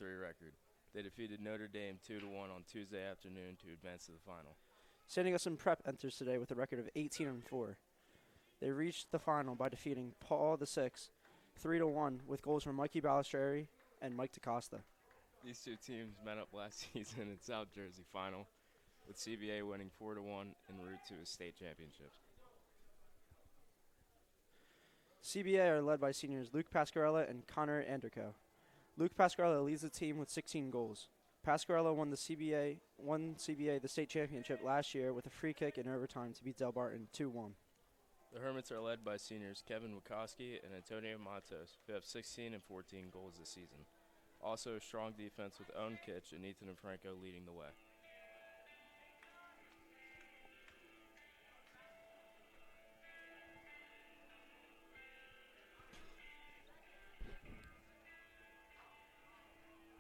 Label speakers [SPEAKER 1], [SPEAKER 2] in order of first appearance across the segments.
[SPEAKER 1] 3-3 record. They defeated Notre Dame 2-1 on Tuesday afternoon to advance to the final.
[SPEAKER 2] Standing Us in Prep enters today with a record of 18-4. They reached the final by defeating Paul VI 3-1 with goals from Mikey Balistreri and Mike DaCosta.
[SPEAKER 1] These two teams met up last season in South Jersey final, with CBA winning 4-1 en route to a state championship.
[SPEAKER 2] CBA are led by seniors Luke Pasquarella and Connor Anderko. Luke Pasquarella leads the team with 16 goals. Pasquarella won CBA the state championship last year with a free kick in overtime to beat Del Barton 2-1.
[SPEAKER 1] The Hermits are led by seniors Kevin Wachowski and Antonio Matos, who have 16 and 14 goals this season. Also, strong defense with Owen Kitch and Ethan and Franco leading the way.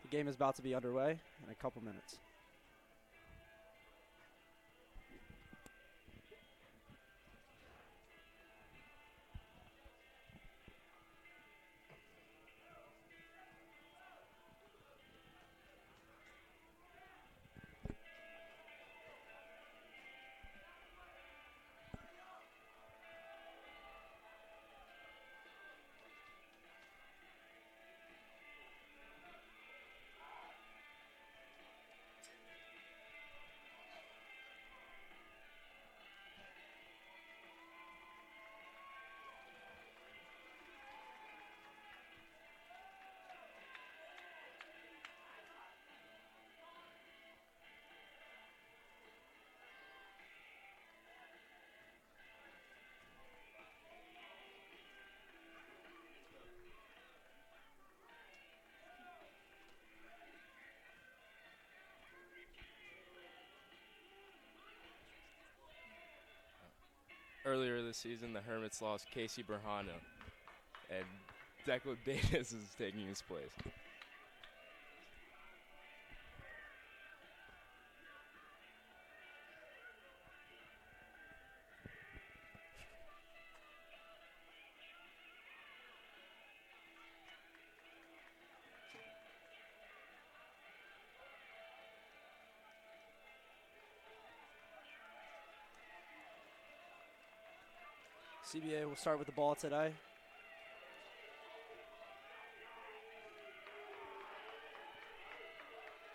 [SPEAKER 2] The game is about to be underway in a couple minutes.
[SPEAKER 1] Earlier this season, the Hermits lost Casey Berhano, and Declan Davis is taking his place.
[SPEAKER 2] CBA will start with the ball today.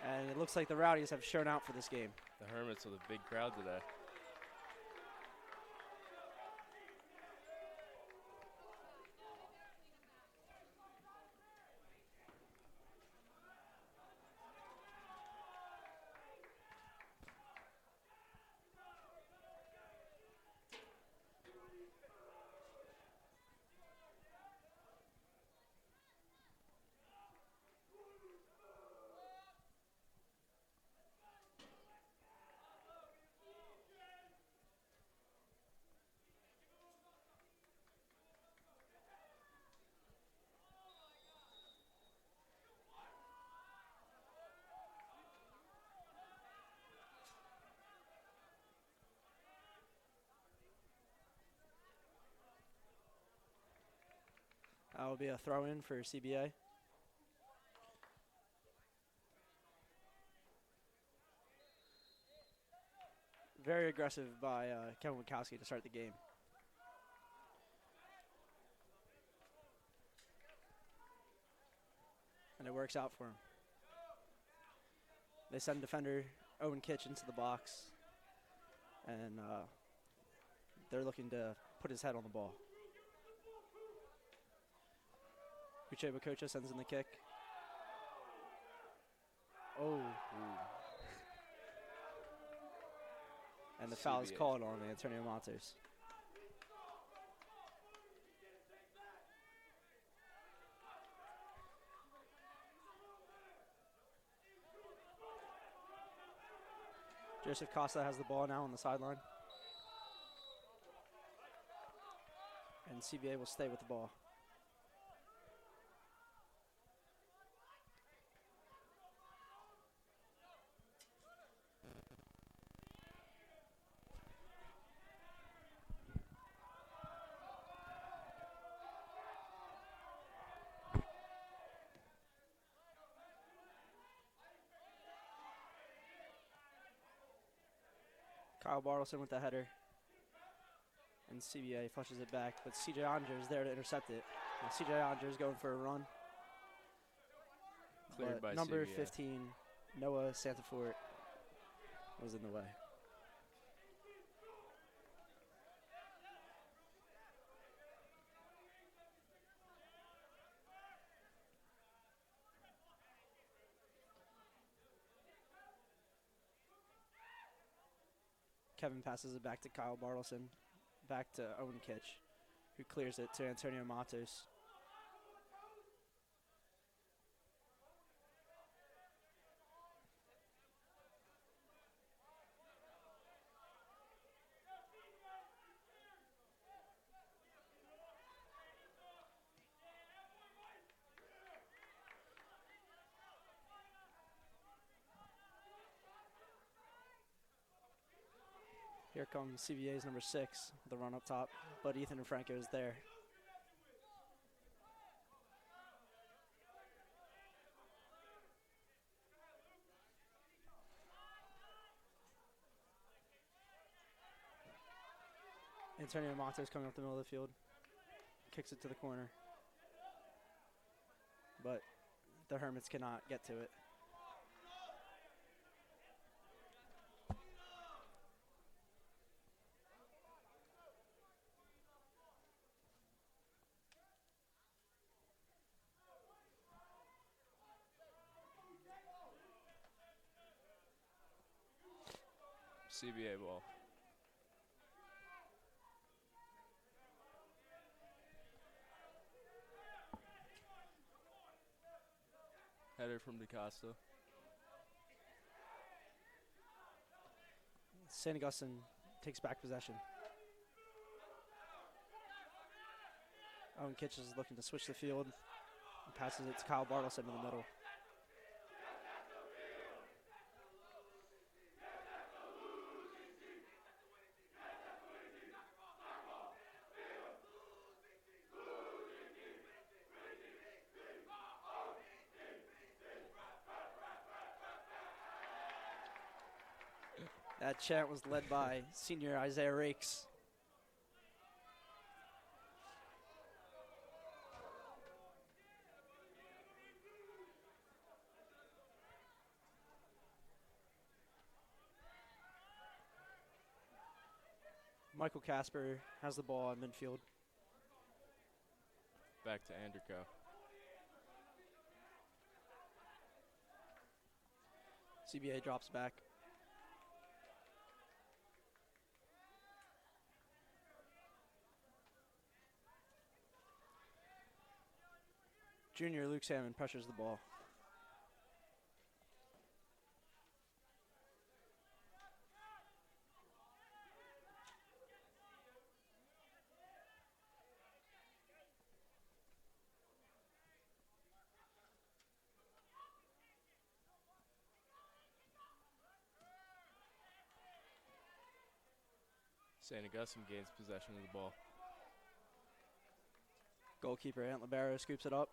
[SPEAKER 2] And it looks like the Rowdies have shown out for this game.
[SPEAKER 1] The Hermits with a big crowd today.
[SPEAKER 2] That will be a throw-in for CBA. Very aggressive by Kevin Wachowski to start the game. And it works out for him. They send defender Owen Kitch into the box. And they're looking to put his head on the ball. Uche Bakocha sends in the kick. Oh. Ooh. And the foul is called on Antonio Matos. Joseph Costa has the ball now on the sideline. And CBA will stay with the ball. Kyle Bartleson with the header. And CBA flushes it back, but CJ Onger is there to intercept it. Now CJ Onger is going for a run.
[SPEAKER 1] Cleared by
[SPEAKER 2] number
[SPEAKER 1] CBA.
[SPEAKER 2] 15, Noah Santafort, was in the way. Kevin passes it back to Kyle Bartleson, back to Owen Kitch, who clears it to Antonio Matos. Here comes CBA's number 6, the run up top, but Ethan Franco is there. Antonio Matos coming up the middle of the field, kicks it to the corner, but the Hermits cannot get to it.
[SPEAKER 1] CBA ball. Header from DeCosta.
[SPEAKER 2] St. Augustine takes back possession. Owen Kitch is looking to switch the field and passes it to Kyle Bartleson in the middle. That chant was led by senior Isaiah Rakes. Michael Casper has the ball in midfield.
[SPEAKER 1] Back to Anderco.
[SPEAKER 2] CBA drops back. Junior Luke Salmon pressures the ball.
[SPEAKER 1] St. Augustine gains possession of the ball.
[SPEAKER 2] Goalkeeper Ant Libero scoops it up.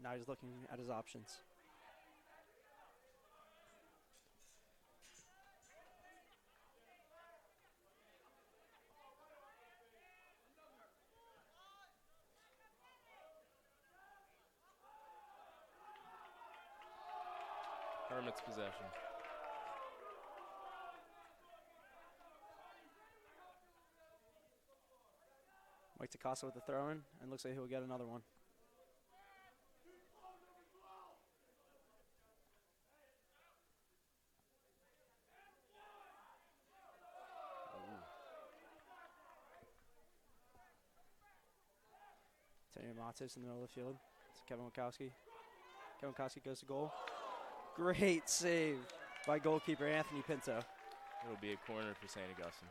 [SPEAKER 2] Now he's looking at his options.
[SPEAKER 1] Hermits possession.
[SPEAKER 2] Mike DeCosta with the throw-in, and looks like he'll get another one. Antonio Matos in the middle of the field. It's Kevin Wachowski. Kevin Wachowski goes to goal. Great save by goalkeeper Anthony Pinto.
[SPEAKER 1] It'll be a corner for St. Augustine.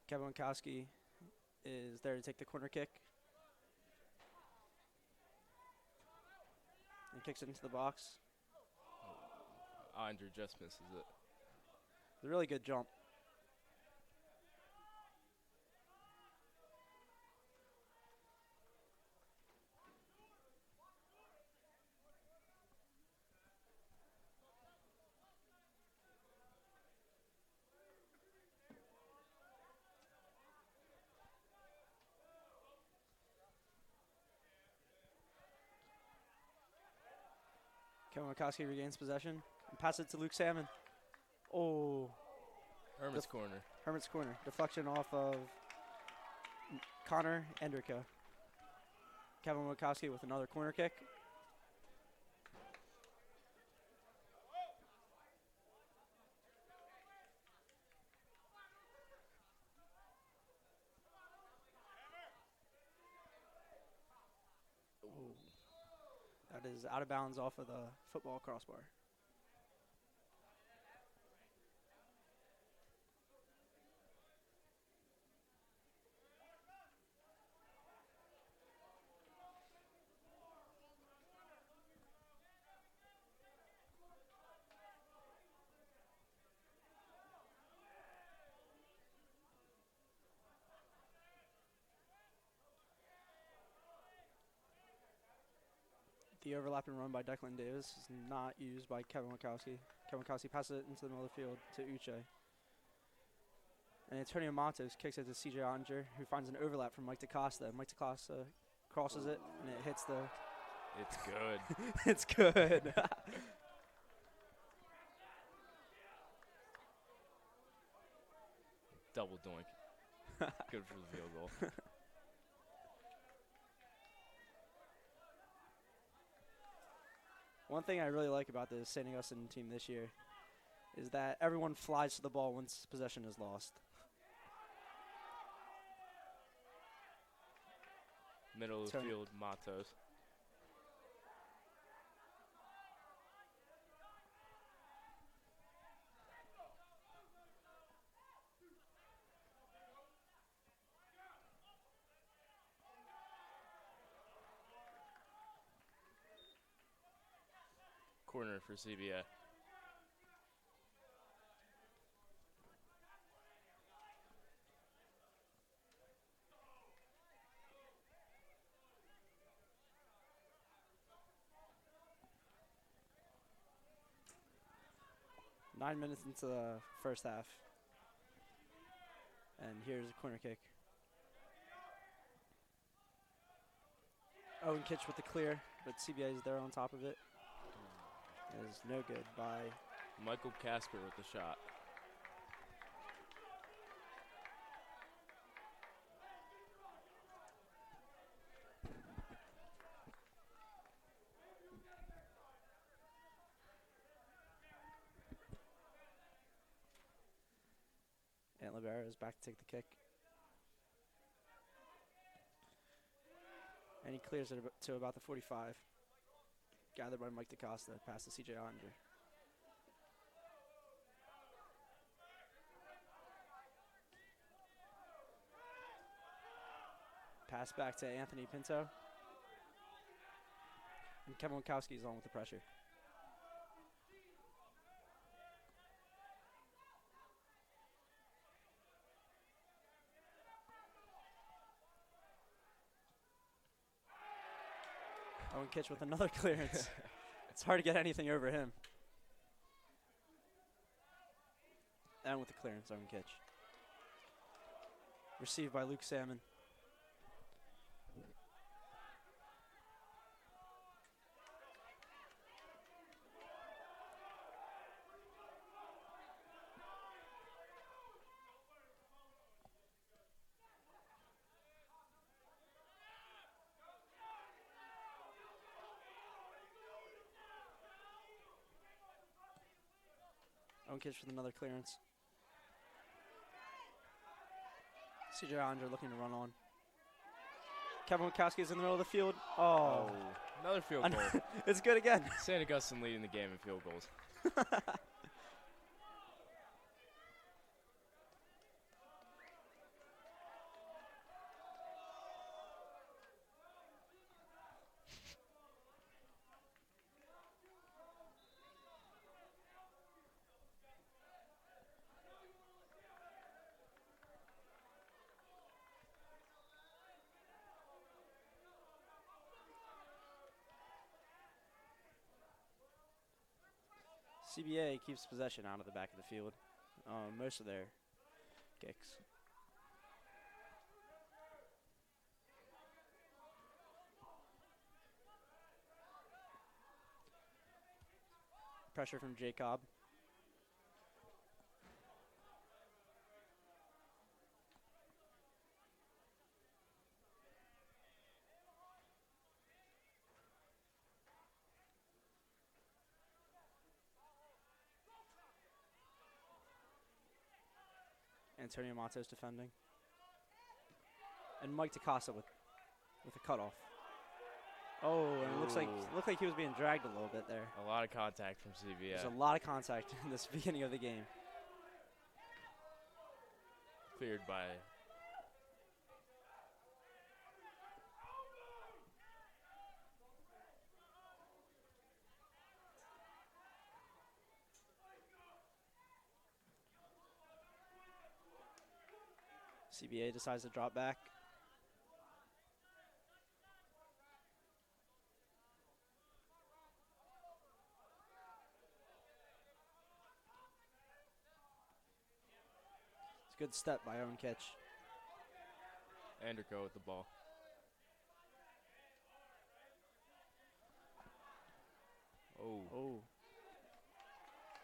[SPEAKER 2] Kevin Wachowski is there to take the corner kick. And kicks it into the box.
[SPEAKER 1] Andre just misses it.
[SPEAKER 2] It's a really good jump. Kevin Wachowski regains possession and passes it to Luke Salmon. Oh,
[SPEAKER 1] Hermits corner.
[SPEAKER 2] Hermits corner. Deflection off of Connor Endrico. Kevin Wachowski with another corner kick. That is out of bounds off of the football crossbar. The overlapping run by Declan Davis is not used by Kevin Wachowski. Kevin Wachowski passes it into the middle of the field to Uche. And Antonio Matos kicks it to CJ Onger, who finds an overlap from Mike DaCosta. Mike DaCosta crosses it, and it hits the...
[SPEAKER 1] It's good.
[SPEAKER 2] It's good.
[SPEAKER 1] Double doink. Good for the field goal.
[SPEAKER 2] One thing I really like about the St. Augustine team this year is that everyone flies to the ball once possession is lost.
[SPEAKER 1] Middle of the field, Matos. Corner for CBA.
[SPEAKER 2] Nine minutes into the first half. And here's a corner kick. Owen Kitch with the clear, but CBA is there on top of it. It is no good by
[SPEAKER 1] Michael Casper with the shot.
[SPEAKER 2] Ant Libera is back to take the kick. And he clears it to about the 45. Gathered by Mike DaCosta, pass to CJ Onger. Pass back to Anthony Pinto. And Kevin Wachowski is on with the pressure. Owen Kitch with another clearance. It's hard to get anything over him. And with the clearance, Owen Kitch. Received by Luke Salmon. Owen Kitch with another clearance. CJ Onger looking to run on. Kevin Wachowski is in the middle of the field. Oh.
[SPEAKER 1] Another field goal.
[SPEAKER 2] It's good again.
[SPEAKER 1] St. Augustine leading the game in field goals.
[SPEAKER 2] CBA keeps possession out of the back of the field. Most of their kicks. Pressure from Jacob. Antonio Matos defending. And Mike DaCosta with a cutoff. Oh, and it looked like he was being dragged a little bit there.
[SPEAKER 1] A lot of contact from CBA.
[SPEAKER 2] There's a lot of contact in this beginning of the game.
[SPEAKER 1] Cleared by
[SPEAKER 2] CBA decides to drop back. It's a good step by Owen Kitch.
[SPEAKER 1] Anderko with the ball. Oh.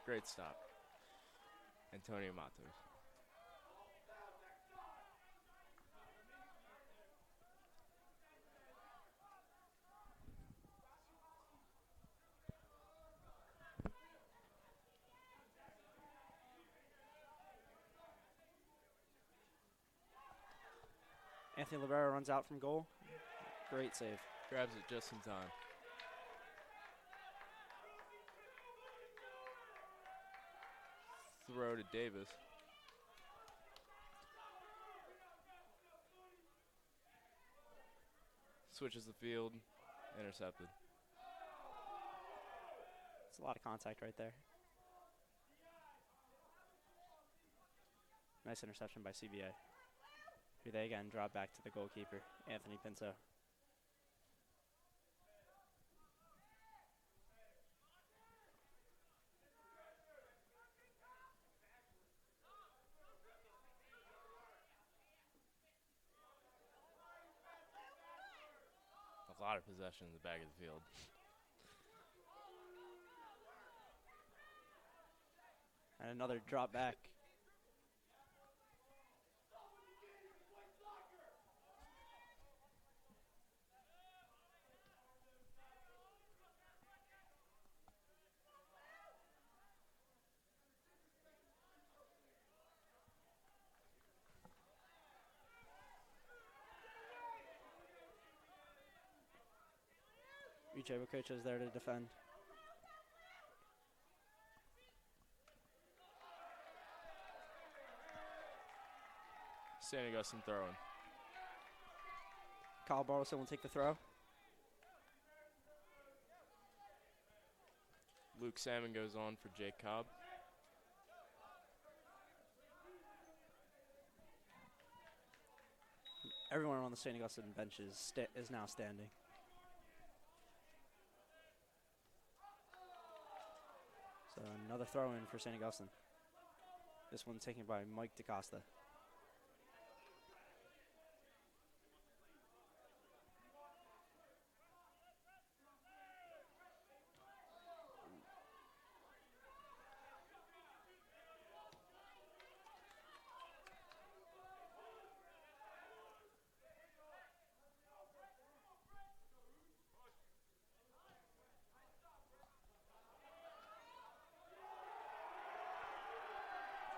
[SPEAKER 1] Great stop. Antonio Matos.
[SPEAKER 2] Anthony Libera runs out from goal. Great save.
[SPEAKER 1] Grabs it just in time. Throw to Davis. Switches the field. Intercepted.
[SPEAKER 2] It's a lot of contact right there. Nice interception by CBA. Here they again drop back to the goalkeeper, Anthony Pinto.
[SPEAKER 1] A lot of possession in the back of the field.
[SPEAKER 2] And another drop back. Uche Wakocha is there to defend.
[SPEAKER 1] St. Augustine throwing.
[SPEAKER 2] Kyle Bartleson will take the throw.
[SPEAKER 1] Luke Salmon goes on for Jake Cobb.
[SPEAKER 2] Everyone on the St. Augustine bench is now standing. So another throw in for St. Augustine. This one taken by Mike DaCosta.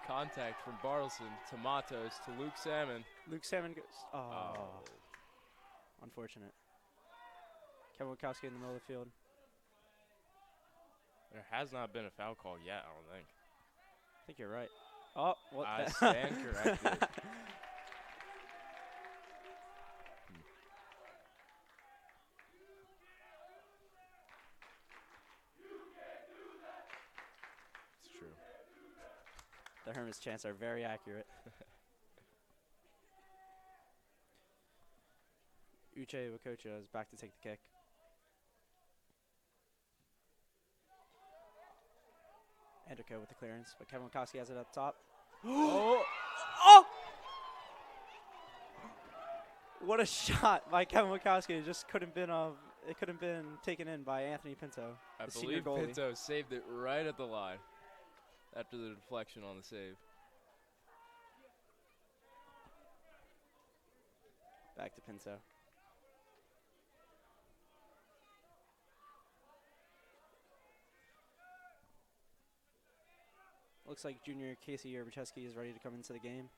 [SPEAKER 1] Contact from Bartleson to Matos to Luke Salmon.
[SPEAKER 2] Luke Salmon goes. Oh. Unfortunate. Kevin Wachowski in the middle of the field.
[SPEAKER 1] There has not been a foul call yet, I don't think.
[SPEAKER 2] I think you're right. Oh, what?
[SPEAKER 1] I stand corrected. It's true.
[SPEAKER 2] The Hermits chants are very accurate. Uche Wakocha is back to take the kick. Anderko with the clearance, but Kevin Wachowski has it up top.
[SPEAKER 1] Oh!
[SPEAKER 2] Oh! What a shot by Kevin Wachowski. It just couldn't have been it could have been taken in by Anthony Pinto,
[SPEAKER 1] I
[SPEAKER 2] the senior
[SPEAKER 1] believe
[SPEAKER 2] goalie.
[SPEAKER 1] Pinto saved it right at the line after the deflection on the save.
[SPEAKER 2] Back to Pinto. Looks like junior Casey Urbacheski is ready to come into the game.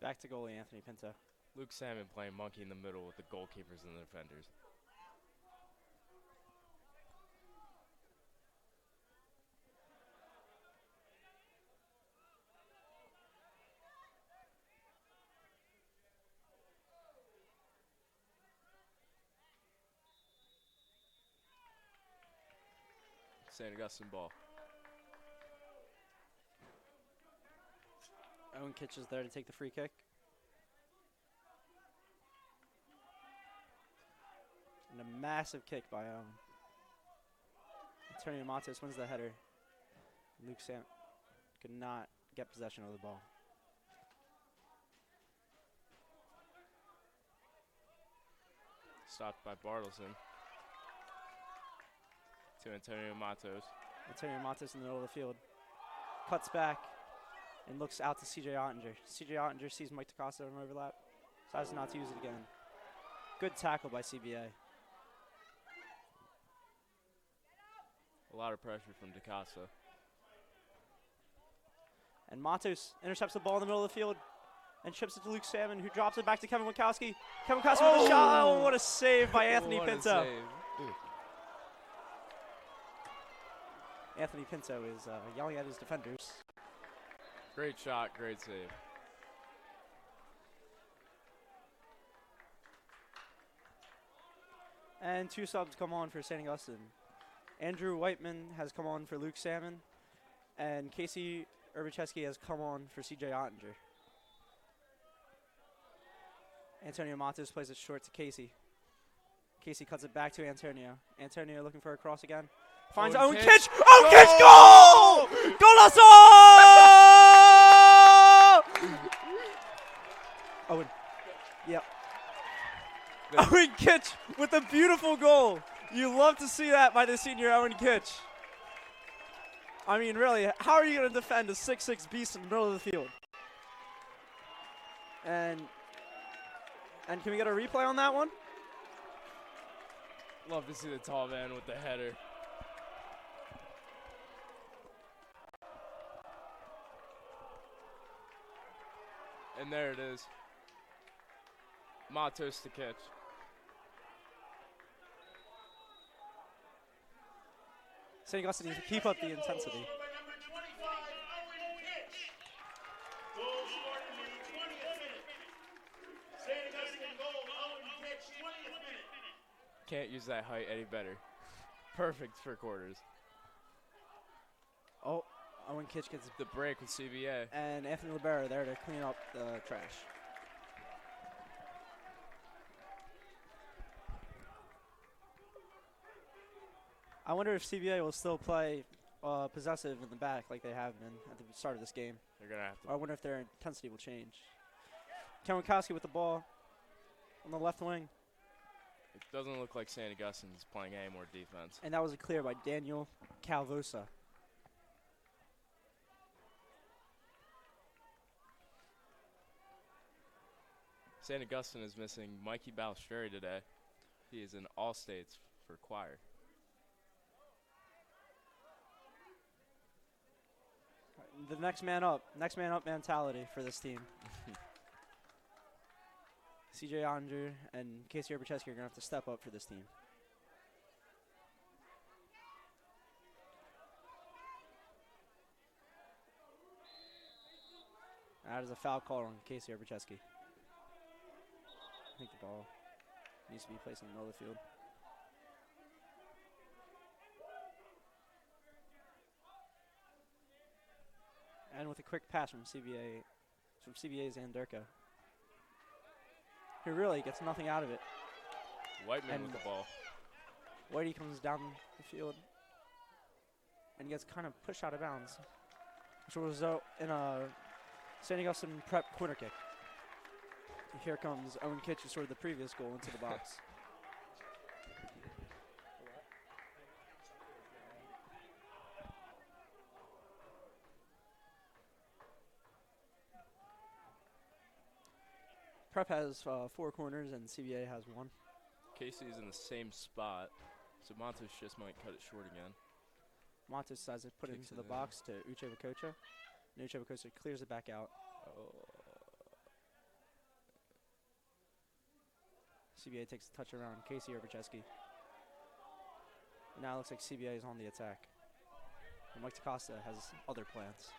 [SPEAKER 2] Back to goalie Anthony Pinto.
[SPEAKER 1] Luke Salmon playing monkey in the middle with the goalkeepers and the defenders. St. Augustine ball.
[SPEAKER 2] Owen Kitch is there to take the free kick. And a massive kick by Antonio Matos wins the header. Luke Sam could not get possession of the ball.
[SPEAKER 1] Stopped by Bartleson. To Antonio Matos.
[SPEAKER 2] Antonio Matos in the middle of the field. Cuts back and looks out to CJ Ottinger. CJ Ottinger sees Mike DaCosta on overlap. Decides not to use it again. Good tackle by CBA.
[SPEAKER 1] A lot of pressure from DaCosta.
[SPEAKER 2] And Matos intercepts the ball in the middle of the field and chips it to Luke Salmon, who drops it back to Kevin Wachowski. Kevin Wachowski with a shot. Oh, what a save by Anthony Pinto. Anthony Pinto is yelling at his defenders.
[SPEAKER 1] Great shot, great save.
[SPEAKER 2] And two subs come on for St. Augustine. Andrew Whiteman has come on for Luke Salmon, and Casey Urbacheski has come on for CJ Ottinger. Antonio Matos plays it short to Casey. Casey cuts it back to Antonio. Antonio looking for a cross again. Finds Owen Kitch. Owen Kitch, goal! Golazo! Owen. Yep. Owen Kitch with a beautiful goal. You love to see that by the senior Owen Kitch. I mean, really, how are you going to defend a 6'6" beast in the middle of the field? And can we get a replay on that one?
[SPEAKER 1] Love to see the tall man with the header. And there it is. Matos to catch.
[SPEAKER 2] St. Augustine needs to keep up the intensity.
[SPEAKER 1] Can't use that height any better. Perfect for quarters.
[SPEAKER 2] Oh, Owen Kitch gets
[SPEAKER 1] the break with CBA.
[SPEAKER 2] And Anthony Libera there to clean up the trash. I wonder if CBA will still play possessive in the back like they have been at the start of this game.
[SPEAKER 1] They're going to have to.
[SPEAKER 2] Or I wonder if their intensity will change. Kevin Wachowski with the ball on the left wing.
[SPEAKER 1] It doesn't look like St. Augustine is playing any more defense.
[SPEAKER 2] And that was a clear by Daniel Calvosa.
[SPEAKER 1] St. Augustine is missing Mikey Balistreri today. He is in all states for choir.
[SPEAKER 2] The next man up mentality for this team. CJ Ottinger and Casey Urbacheski are going to have to step up for this team. That is a foul call on Casey Herbercheski. I think the ball needs to be placed in the middle of the field. And with a quick pass from CBA's Anderko, who really gets nothing out of it.
[SPEAKER 1] Whiteman
[SPEAKER 2] And
[SPEAKER 1] with the ball.
[SPEAKER 2] Whitey comes down the field and gets kind of pushed out of bounds, which will result in a St. Augustine prep corner kick. Here comes Owen Kitch, who scored the previous goal, into the box. Prep has 4 corners and CBA has 1.
[SPEAKER 1] Casey's in the same spot, so Montes just might cut it short again.
[SPEAKER 2] Montes decides to put it
[SPEAKER 1] Kicks
[SPEAKER 2] into
[SPEAKER 1] it
[SPEAKER 2] the
[SPEAKER 1] in.
[SPEAKER 2] box to Uche Wakocha. And Uche Wakocha clears it back out.
[SPEAKER 1] Oh.
[SPEAKER 2] CBA takes a touch around Casey Herbercheski. Now it looks like CBA is on the attack. And Mike DaCosta has other plans.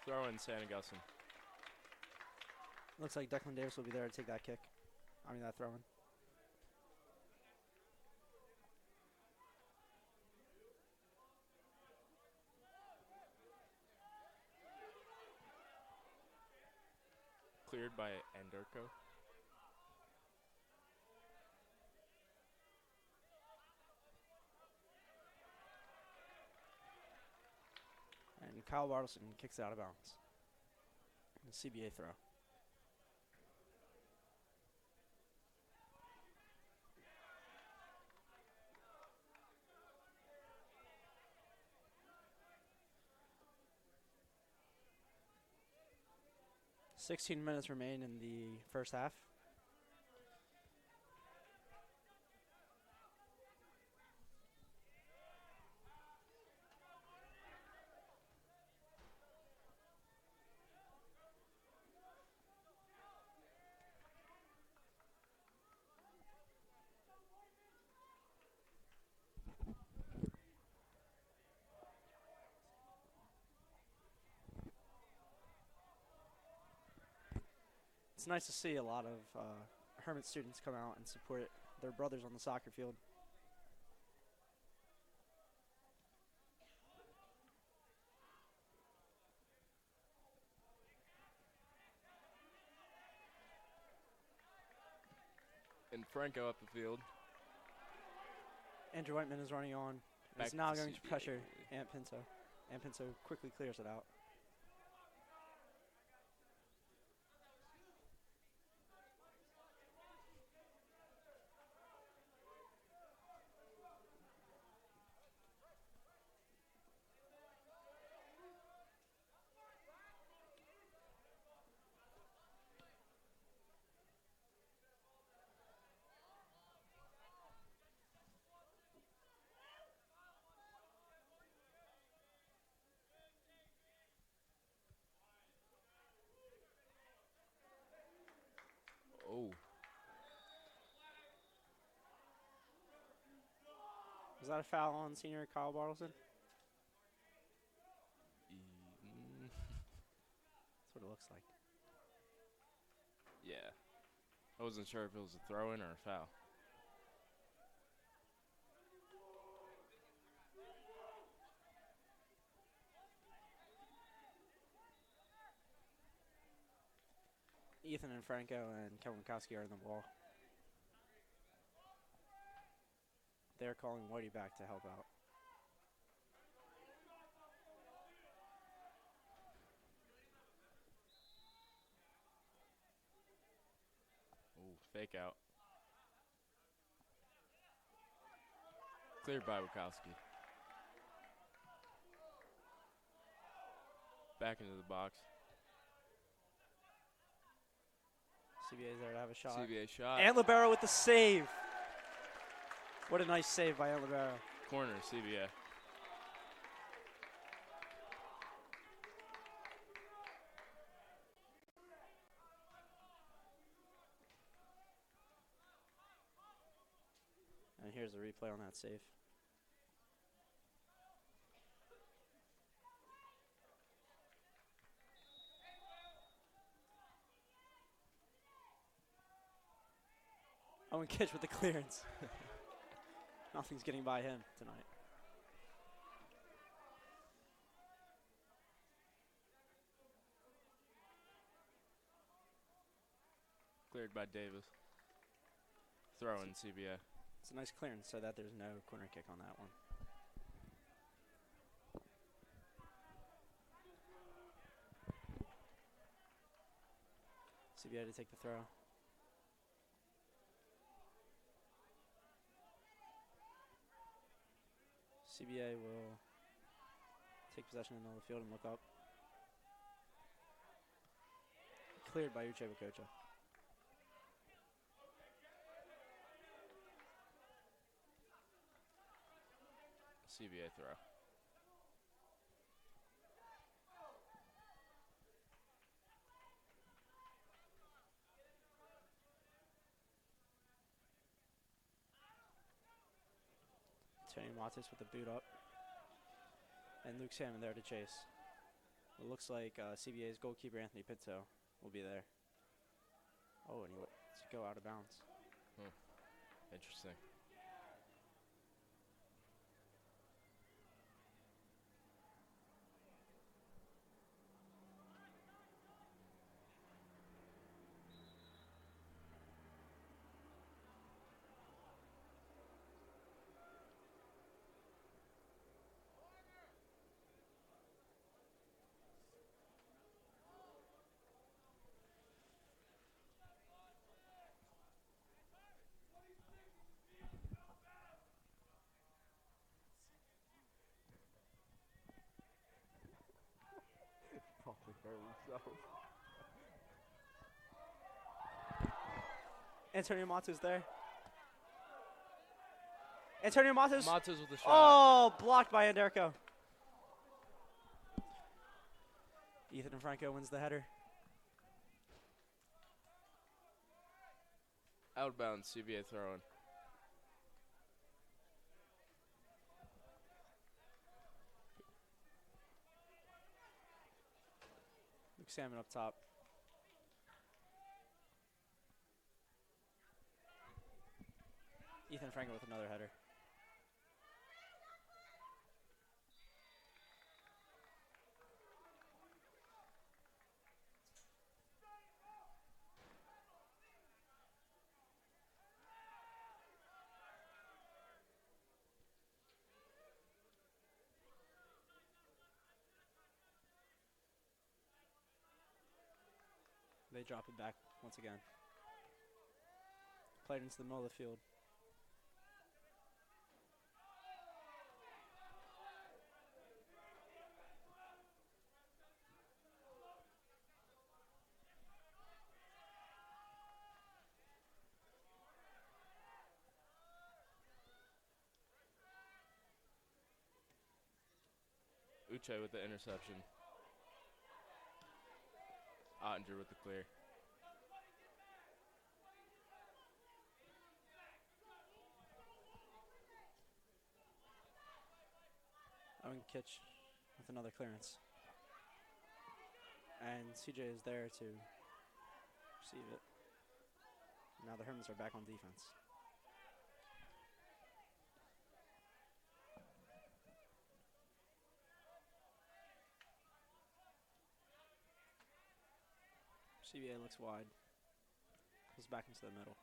[SPEAKER 1] Throw in St. Augustine.
[SPEAKER 2] Looks like Declan Davis will be there to take that kick. That throw in.
[SPEAKER 1] Cleared by Anderko.
[SPEAKER 2] And Kyle Bartleson kicks it out of bounds. And a CBA throw. "16 minutes remain in the first half. It's nice to see a lot of Hermit students come out and support their brothers on the soccer field.
[SPEAKER 1] And Franco up the field.
[SPEAKER 2] Andrew Whiteman is running on. And
[SPEAKER 1] Back
[SPEAKER 2] is now
[SPEAKER 1] to
[SPEAKER 2] going to
[SPEAKER 1] CBA.
[SPEAKER 2] pressure Ant Pinto. Ant Pinto quickly clears it out.
[SPEAKER 1] Oh.
[SPEAKER 2] Is that a foul on senior Kyle Bartleson? That's what it looks like.
[SPEAKER 1] Yeah. I wasn't sure if it was a throw-in or a foul.
[SPEAKER 2] Ethan and Franco and Kevin Kowski are in the ball. They're calling Whitey back to help out.
[SPEAKER 1] Oh, fake out. Cleared by Wachowski. Back into the box.
[SPEAKER 2] CBA's there to have a shot.
[SPEAKER 1] CBA shot.
[SPEAKER 2] And Libero with the save. What a nice save by Libero.
[SPEAKER 1] Corner, CBA.
[SPEAKER 2] And here's a replay on that save. Owen Kitch with the clearance. Nothing's getting by him tonight.
[SPEAKER 1] Cleared by Davis. Throw in CBA.
[SPEAKER 2] It's a nice clearance so that there's no corner kick on that one. CBA to take the throw. CBA will take possession in the middle of the field and look up. Cleared by Uche Bakocha.
[SPEAKER 1] CBA throw.
[SPEAKER 2] Tony Matos with the boot up. And Luke Salmon there to chase. It looks like CBA's goalkeeper Anthony Pinto will be there. Oh, and he lets it go out of bounds.
[SPEAKER 1] Interesting.
[SPEAKER 2] Antonio Matos there. Antonio Matos.
[SPEAKER 1] Matos with the shot.
[SPEAKER 2] Oh, blocked by Anderko. Ethan Franco wins the header.
[SPEAKER 1] Outbound, CBA throwing.
[SPEAKER 2] Luke Salmon up top. Ethan Franco with another header. They drop it back once again. Played into the middle of the field.
[SPEAKER 1] Uche with the interception. Ottinger with the clear.
[SPEAKER 2] Owen Kitch with another clearance. And CJ is there to receive it. Now the Hermits are back on defense. CBA looks wide. Goes back into the middle.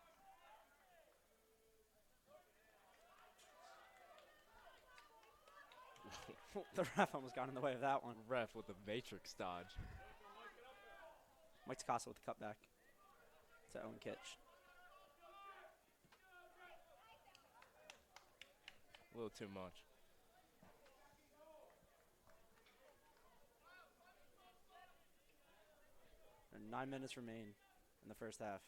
[SPEAKER 2] The ref almost got in the way of that one.
[SPEAKER 1] Ref with the matrix dodge.
[SPEAKER 2] Mike Takasa with the cutback to Owen Kitch.
[SPEAKER 1] A little too much.
[SPEAKER 2] And 9 minutes remain in the first half.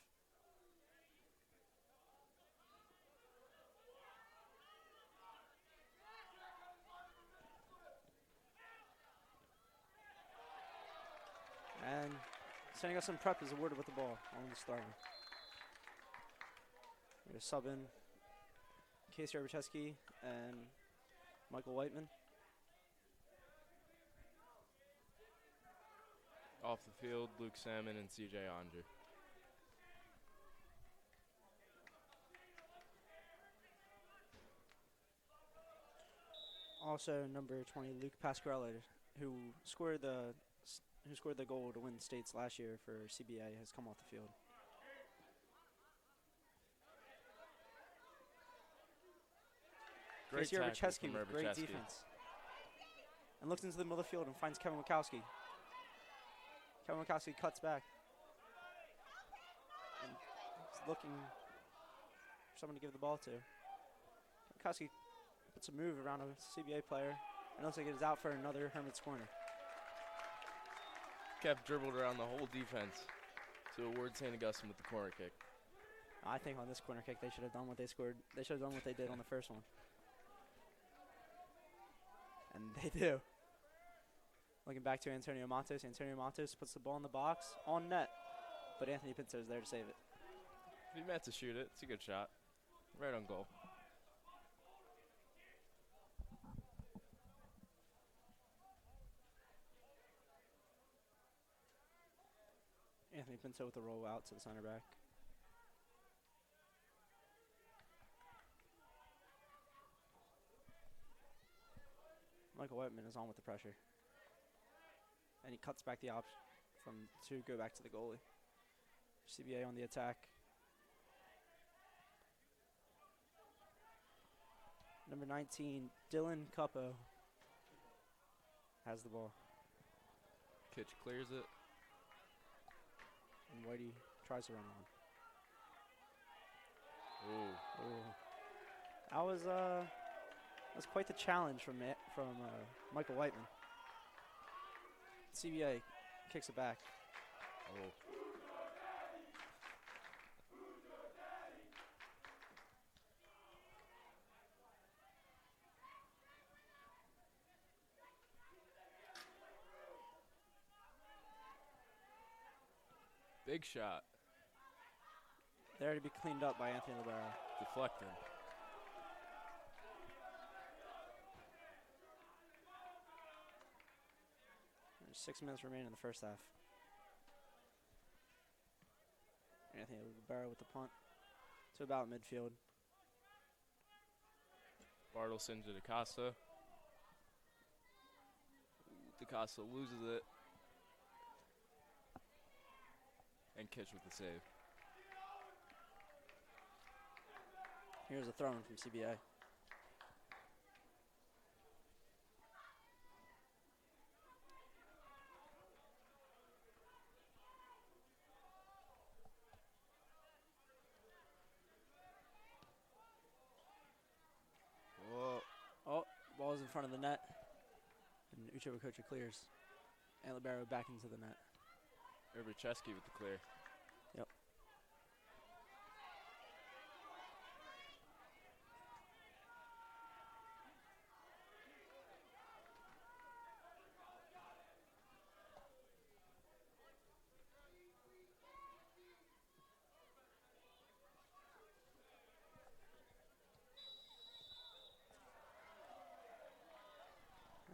[SPEAKER 2] Sending us some prep is awarded with the ball on the starter. We're sub in Casey Arbucheski and Michael Whiteman.
[SPEAKER 1] Off the field, Luke Salmon and CJ Onger.
[SPEAKER 2] Also, number 20, Luke Pasquarella, who scored the goal to win states last year for CBA, has come off the field.
[SPEAKER 1] Great
[SPEAKER 2] Casey
[SPEAKER 1] tackle
[SPEAKER 2] Arbucheski
[SPEAKER 1] from
[SPEAKER 2] with great
[SPEAKER 1] Arbucheski.
[SPEAKER 2] defense. And looks into the middle of the field and finds Kevin Wachowski. Kevin Wachowski cuts back. And he's looking for someone to give the ball to. Wachowski puts a move around a CBA player and looks like it is out for another Hermits corner.
[SPEAKER 1] Kev dribbled around the whole defense to award St. Augustine with the corner kick.
[SPEAKER 2] I think on this corner kick they should have done what they scored. They should have done what they did on the first one. And they do. Looking back to Antonio Matos. Antonio Matos puts the ball in the box on net, but Anthony Pinto is there to save it.
[SPEAKER 1] He meant to shoot it. It's a good shot. Right on goal.
[SPEAKER 2] Anthony Pinto with the roll out to the center back. Michael Whitman is on with the pressure. And he cuts back the option to go back to the goalie. CBA on the attack. Number 19, Dylan Cuppo has the ball.
[SPEAKER 1] Kitch clears it.
[SPEAKER 2] And Whitey tries to run on.
[SPEAKER 1] Ooh.
[SPEAKER 2] Ooh. That was quite the challenge from Michael Whiteman. CBA kicks it back.
[SPEAKER 1] Oh. Big shot.
[SPEAKER 2] There to be cleaned up by Anthony Libero.
[SPEAKER 1] Deflected.
[SPEAKER 2] There's 6 minutes remaining in the first half. Anthony Libero with the punt to about midfield.
[SPEAKER 1] Bartleson to DaCosta. DaCosta loses it. And Kitch with the save.
[SPEAKER 2] Here's a throw-in from CBA.
[SPEAKER 1] Whoa.
[SPEAKER 2] Oh, ball is in front of the net. And Uchovacocha clears. And Libero back into the net.
[SPEAKER 1] Urbacheski with the clear.
[SPEAKER 2] Yep.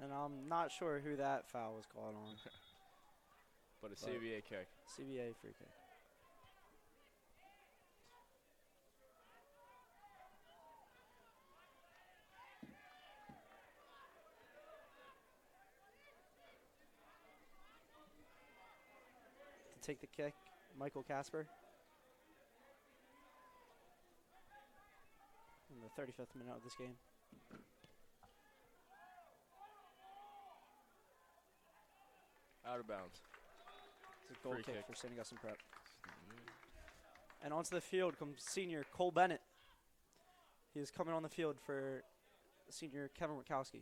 [SPEAKER 2] And I'm not sure who that foul was called on.
[SPEAKER 1] But a CBA kick.
[SPEAKER 2] CBA free kick. To take the kick, Michael Casper. In the 35th minute of this game.
[SPEAKER 1] Out of bounds.
[SPEAKER 2] It's a goal
[SPEAKER 1] Free
[SPEAKER 2] kick
[SPEAKER 1] kick.
[SPEAKER 2] for St. Augustine Prep. And onto the field comes senior Cole Bennett. He is coming on the field for senior Kevin Wachowski.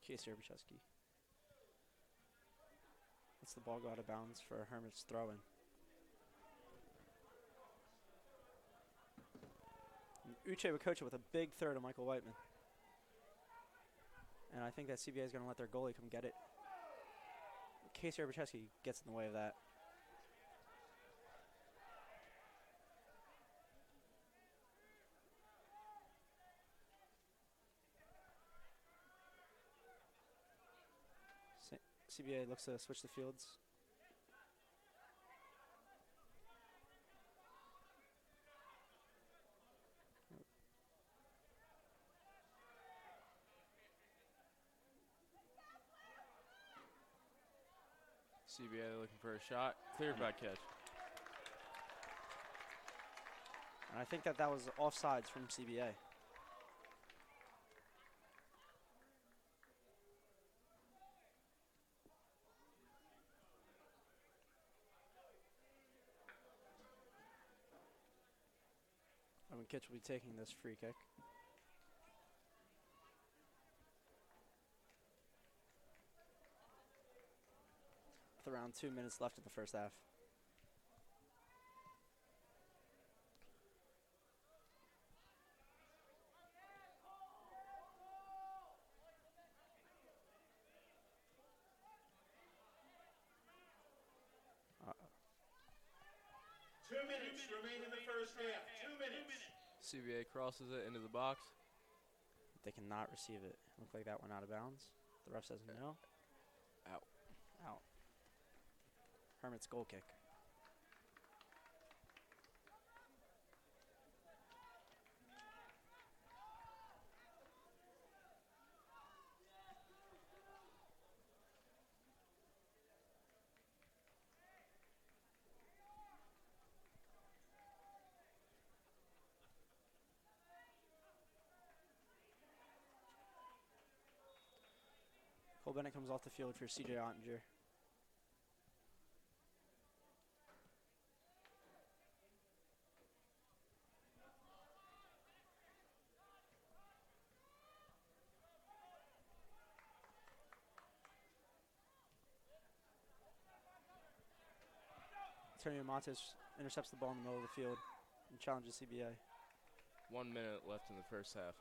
[SPEAKER 2] Casey Herbuchevsky. Lets the ball go out of bounds for Hermits throw-in. Uche Wakocha with a big throw to Michael Whiteman. And I think that CBA is going to let their goalie come get it. Casey Herbuchevsky gets in the way of that. CBA looks to switch the fields.
[SPEAKER 1] CBA looking for a shot. Cleared by catch.
[SPEAKER 2] And I think that was offsides from CBA. Kitch will be taking this free kick. With around 2 minutes left in the first half.
[SPEAKER 3] Two minutes remain in the first half. 2 minutes.
[SPEAKER 1] CBA crosses it into the box.
[SPEAKER 2] They cannot receive it. Looked like that went out of bounds. The ref says no.
[SPEAKER 1] Out.
[SPEAKER 2] Out. Hermit's goal kick. Cole Bennett comes off the field for CJ Ottinger. Antonio Matos intercepts the ball in the middle of the field and challenges CBA.
[SPEAKER 1] 1 minute left in the first half.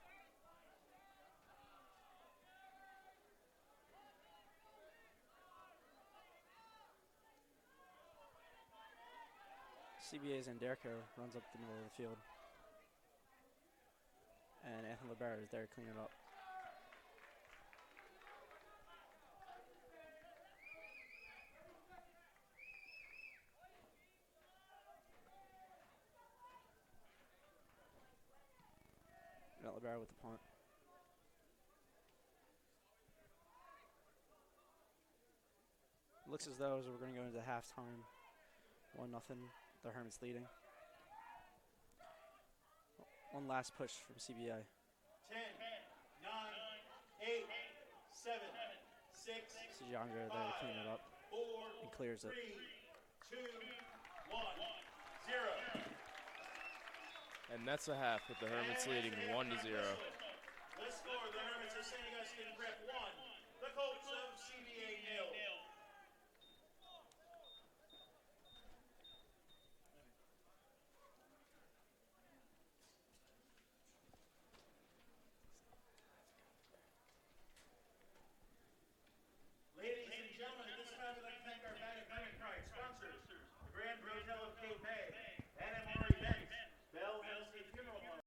[SPEAKER 2] CBA's Anderko runs up the middle of the field. And Anthony Libera is there to clean it up. Libera with the punt. Looks as though we're going to go into halftime. 1-0, the Hermits leading. One last push from CBA.
[SPEAKER 3] 10, 9, 8, 7, 6.
[SPEAKER 2] Younger there to clean it up
[SPEAKER 3] 4,
[SPEAKER 2] and clears it.
[SPEAKER 3] 3, 2, 1, 0.
[SPEAKER 1] And that's a half with the Hermits leading 1-0.
[SPEAKER 3] The score, the Hermits of St. Augustine Prep 1, the Colts of CBA 0. Ladies and gentlemen, at this time we'd like to thank our valued Pride sponsors, the Grand Hotel of Cape May, NMR Events, Bell Hennessy Funeral Home.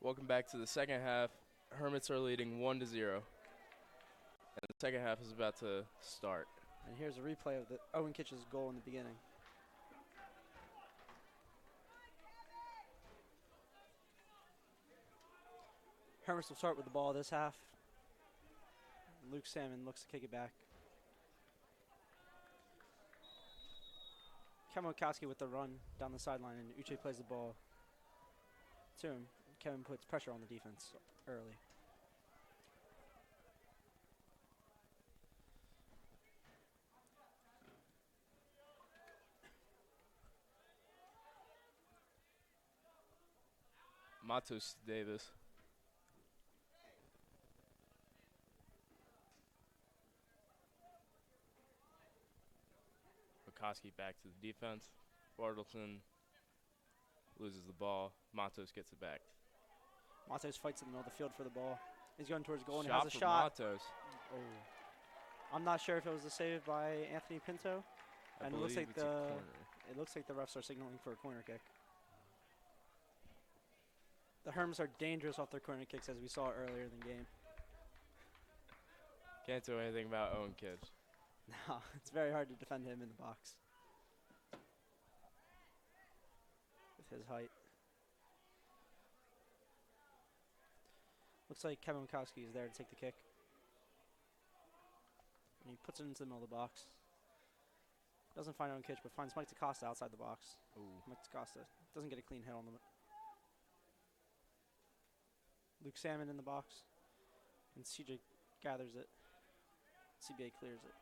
[SPEAKER 1] Welcome back to the second half. Hermits are leading 1-0. And the second half is about to start.
[SPEAKER 2] And here's a replay of the Owen Kitch's goal in the beginning. Hermits will start with the ball this half. Luke Salmon looks to kick it back. Kevin Wachowski with the run down the sideline, and Uche plays the ball to him. Kevin puts pressure on the defense early.
[SPEAKER 1] Matos Davis. Wachowski back to the defense. Bartleson loses the ball. Matos gets it back.
[SPEAKER 2] Matos fights in the middle of the field for the ball. He's going towards goal and
[SPEAKER 1] Shot
[SPEAKER 2] has a
[SPEAKER 1] for
[SPEAKER 2] shot.
[SPEAKER 1] Matos.
[SPEAKER 2] Oh. I'm not sure if it was a save by Anthony Pinto.
[SPEAKER 1] I
[SPEAKER 2] And it looks
[SPEAKER 1] believe
[SPEAKER 2] like
[SPEAKER 1] it's a corner.
[SPEAKER 2] it looks like the refs are signaling for a corner kick. The Herms are dangerous off their corner kicks, as we saw earlier in the game.
[SPEAKER 1] Can't do anything about Owen Kitch.
[SPEAKER 2] No, it's very hard to defend him in the box with his height. Looks like Kevin Wachowski is there to take the kick. And he puts it into the middle of the box. Doesn't find Owen Kitch, but finds Mike DaCosta outside the box.
[SPEAKER 1] Ooh.
[SPEAKER 2] Mike DaCosta doesn't get a clean hit on them. Luke Salmon in the box. And CJ gathers it. CBA clears it.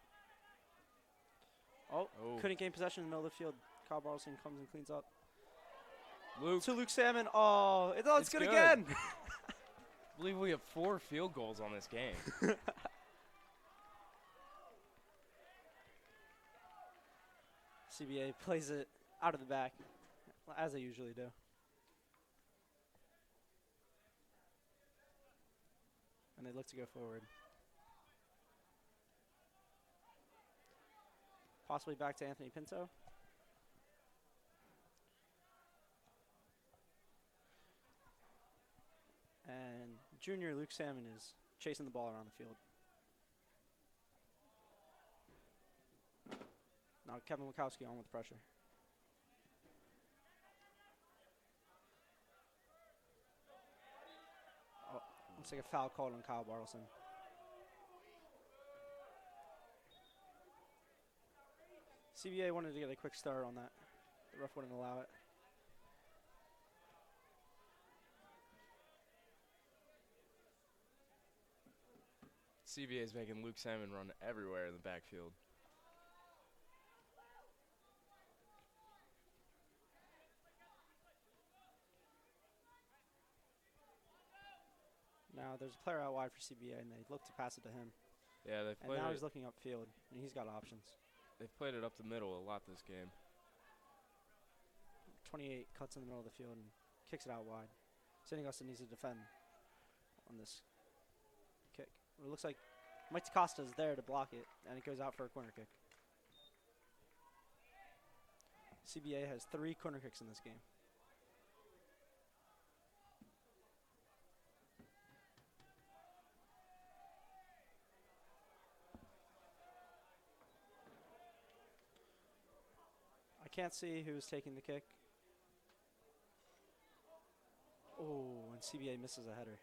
[SPEAKER 2] Oh, couldn't gain possession in the middle of the field. Kyle Bartleson comes and cleans up.
[SPEAKER 1] Luke.
[SPEAKER 2] To Luke Salmon. Oh, it's good
[SPEAKER 1] good.
[SPEAKER 2] again.
[SPEAKER 1] I believe we have 4 field goals on this game.
[SPEAKER 2] CBA plays it out of the back, as they usually do. And they look to go forward. Possibly back to Anthony Pinto. And junior Luke Salmon is chasing the ball around the field. Now Kevin Wachowski on with pressure. Oh, looks like a foul called on Kyle Bartleson. CBA wanted to get a quick start on that. The ref wouldn't allow it.
[SPEAKER 1] CBA is making Luke Salmon run everywhere in the backfield.
[SPEAKER 2] Now there's a player out wide for CBA, and they look to pass it to him.
[SPEAKER 1] Yeah, they've
[SPEAKER 2] And
[SPEAKER 1] played
[SPEAKER 2] now
[SPEAKER 1] it.
[SPEAKER 2] he's looking upfield, and he's got options.
[SPEAKER 1] They've played it up the middle a lot this game.
[SPEAKER 2] 28 cuts in the middle of the field and kicks it out wide. St. Augustine needs to defend on this kick. It looks like Mike DaCosta is there to block it, and it goes out for a corner kick. CBA has 3 corner kicks in this game. I can't see who's taking the kick. Oh, and CBA misses a header.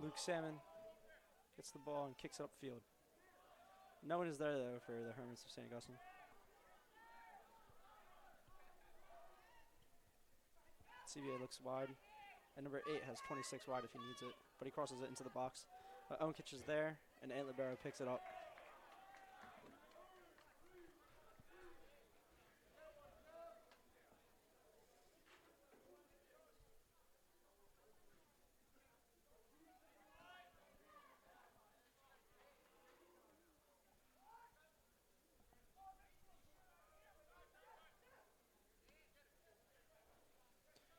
[SPEAKER 2] Luke Salmon gets the ball and kicks it upfield. No one is there, though, for the Hermits of St. Augustine. CBA looks wide. And number 8 has 26 wide if he needs it, but he crosses it into the box. Owen Kitch is there, and Ant Libero picks it up.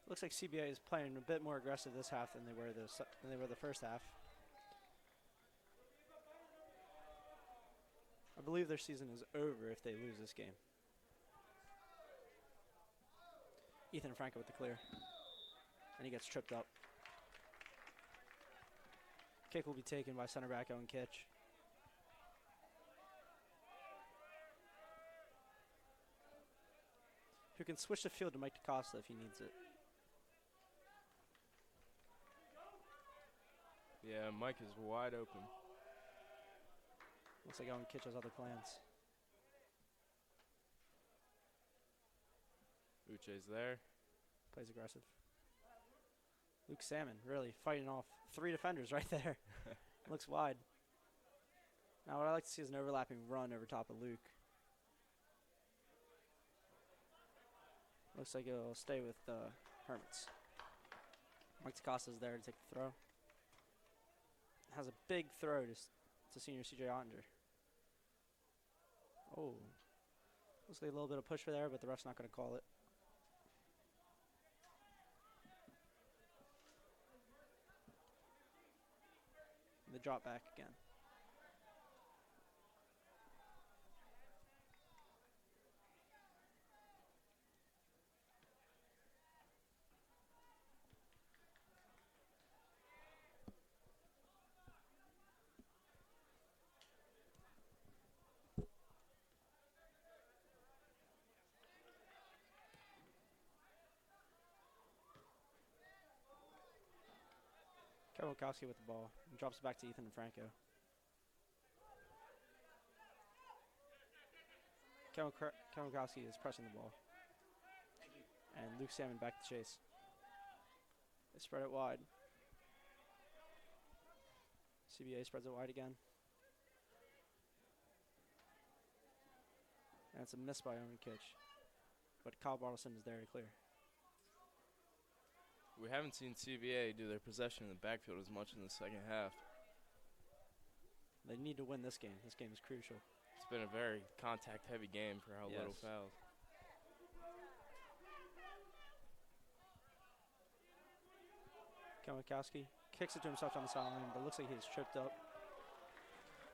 [SPEAKER 2] Looks like CBA is playing a bit more aggressive this half than they were the first half. I believe their season is over if they lose this game. Ethan Franco with the clear. And he gets tripped up. Kick will be taken by center back Owen Kitch. Who can switch the field to Mike DaCosta if he needs it.
[SPEAKER 1] Yeah, Mike is wide open.
[SPEAKER 2] Looks like Owen Kitch has other plans.
[SPEAKER 1] Uche's there.
[SPEAKER 2] Plays aggressive. Luke Salmon really fighting off 3 defenders right there. Looks wide. Now what I like to see is an overlapping run over top of Luke. Looks like it'll stay with Hermits. Mike DaCosta's there to take the throw. Has a big throw to senior CJ Ottinger. Oh. Looks like a little bit of push for there, but the ref's not going to call it. The drop back again. Kevin Wachowski with the ball. And drops it back to Ethan and Franco. Kevin Wachowski is pressing the ball. And Luke Salmon back to chase. They spread it wide. CBA spreads it wide again. And it's a miss by Owen Kitch. But Kyle Bartleson is there to clear.
[SPEAKER 1] We haven't seen CBA do their possession in the backfield as much in the second half.
[SPEAKER 2] They need to win this game. This game is crucial.
[SPEAKER 1] It's been a very contact-heavy game for how little
[SPEAKER 2] Yes.
[SPEAKER 1] fouls.
[SPEAKER 2] Kevin Wachowski kicks it to himself on the sideline, but looks like he's tripped up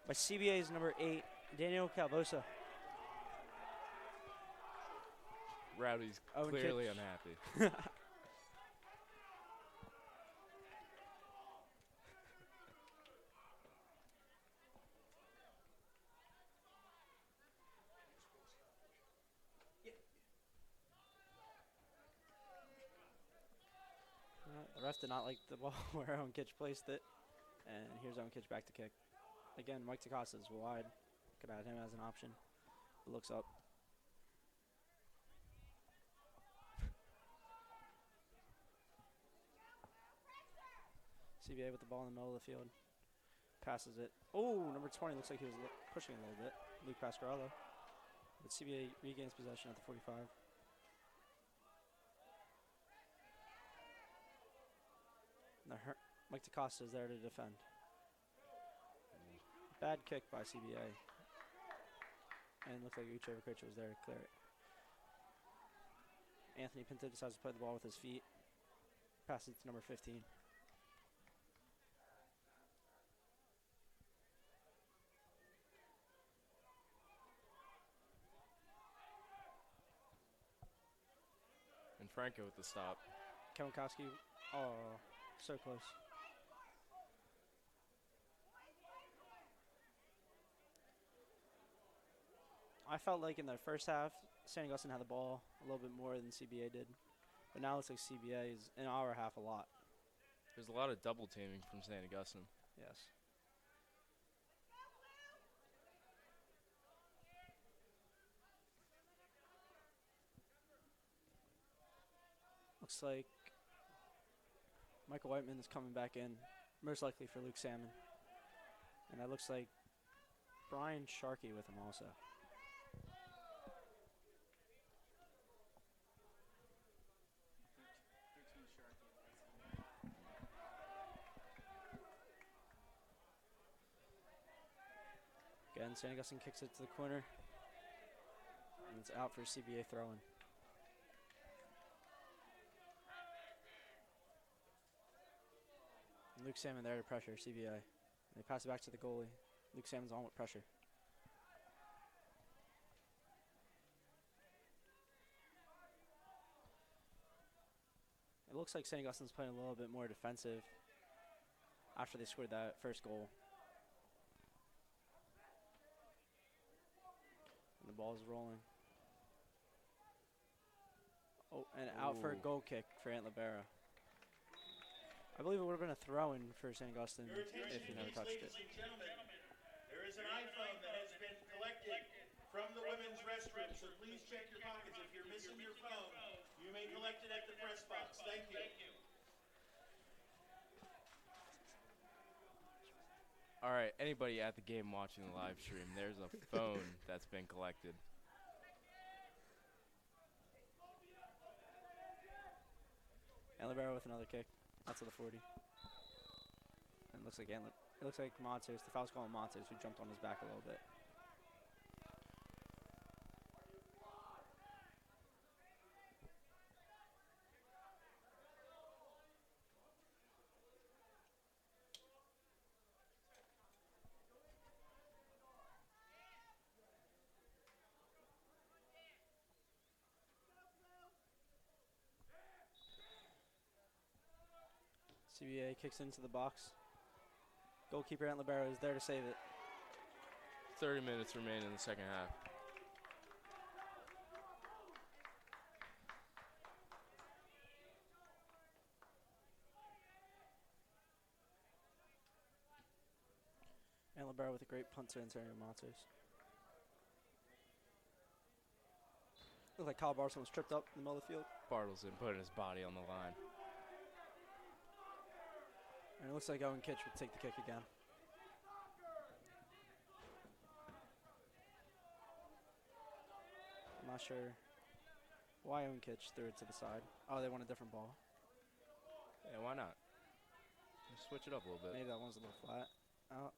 [SPEAKER 2] by CBA's number 8, Daniel Calvosa.
[SPEAKER 1] Rowdy's
[SPEAKER 2] Owen
[SPEAKER 1] clearly
[SPEAKER 2] Kitch.
[SPEAKER 1] unhappy.
[SPEAKER 2] The ref did not like the ball where Owen Kitch placed it. And here's Owen Kitch back to kick. Again, Mike DaCosta is wide. Could add him as an option. Looks up. CBA with the ball in the middle of the field. Passes it. Oh, number 20 looks like he was pushing a little bit. Luke Pasquarello. But CBA regains possession at the 45. Mike DaCosta is there to defend. Bad kick by CBA. And looks like Uche Vakricha was there to clear it. Anthony Pinto decides to play the ball with his feet. Passes it to number 15.
[SPEAKER 1] And Franco with the stop.
[SPEAKER 2] Kevin Kowski, oh, so close. I felt like in the first half, St. Augustine had the ball a little bit more than CBA did. But now it looks like CBA is in our half a lot.
[SPEAKER 1] There's a lot of double teaming from St. Augustine.
[SPEAKER 2] Yes. Looks like Michael Whiteman is coming back in, most likely for Luke Salmon. And that looks like Brian Sharkey with him also. Again, St. Augustine kicks it to the corner. And it's out for CBA throw-in. Luke Salmon there to pressure CBA. And they pass it back to the goalie. Luke Salmon's on with pressure. looks like St. Augustine's playing a little bit more defensive after they scored that first goal. And the ball's rolling. Oh, and out for a goal kick for Aunt Libera. I believe it would have been a throw-in for St. Augustine if he never touched it.
[SPEAKER 3] Ladies and gentlemen, there is an iPhone that has been collected from the women's restroom, so please check your pockets. If you're missing your phone, you may collect it at the press box. Thank you.
[SPEAKER 1] All right, anybody at the game watching the live stream, there's a phone that's been collected.
[SPEAKER 2] And Libero with another kick. That's to the 40. And it looks like Montes, the foul's calling Montes, who jumped on his back a little bit. CBA kicks into the box. Goalkeeper Aunt Libero is there to save it.
[SPEAKER 1] 30 minutes remain in the second half.
[SPEAKER 2] Aunt Libero with a great punt to Antonio Montes. Looked like Kyle Barson was tripped up in the middle of the field.
[SPEAKER 1] Bartleson putting his body on the line.
[SPEAKER 2] And it looks like Owen Kitch would take the kick again. I'm not sure why Owen Kitch threw it to the side. Oh, they want a different ball.
[SPEAKER 1] Yeah, why not? Just switch it up a little bit.
[SPEAKER 2] Maybe that one's a little flat. Out.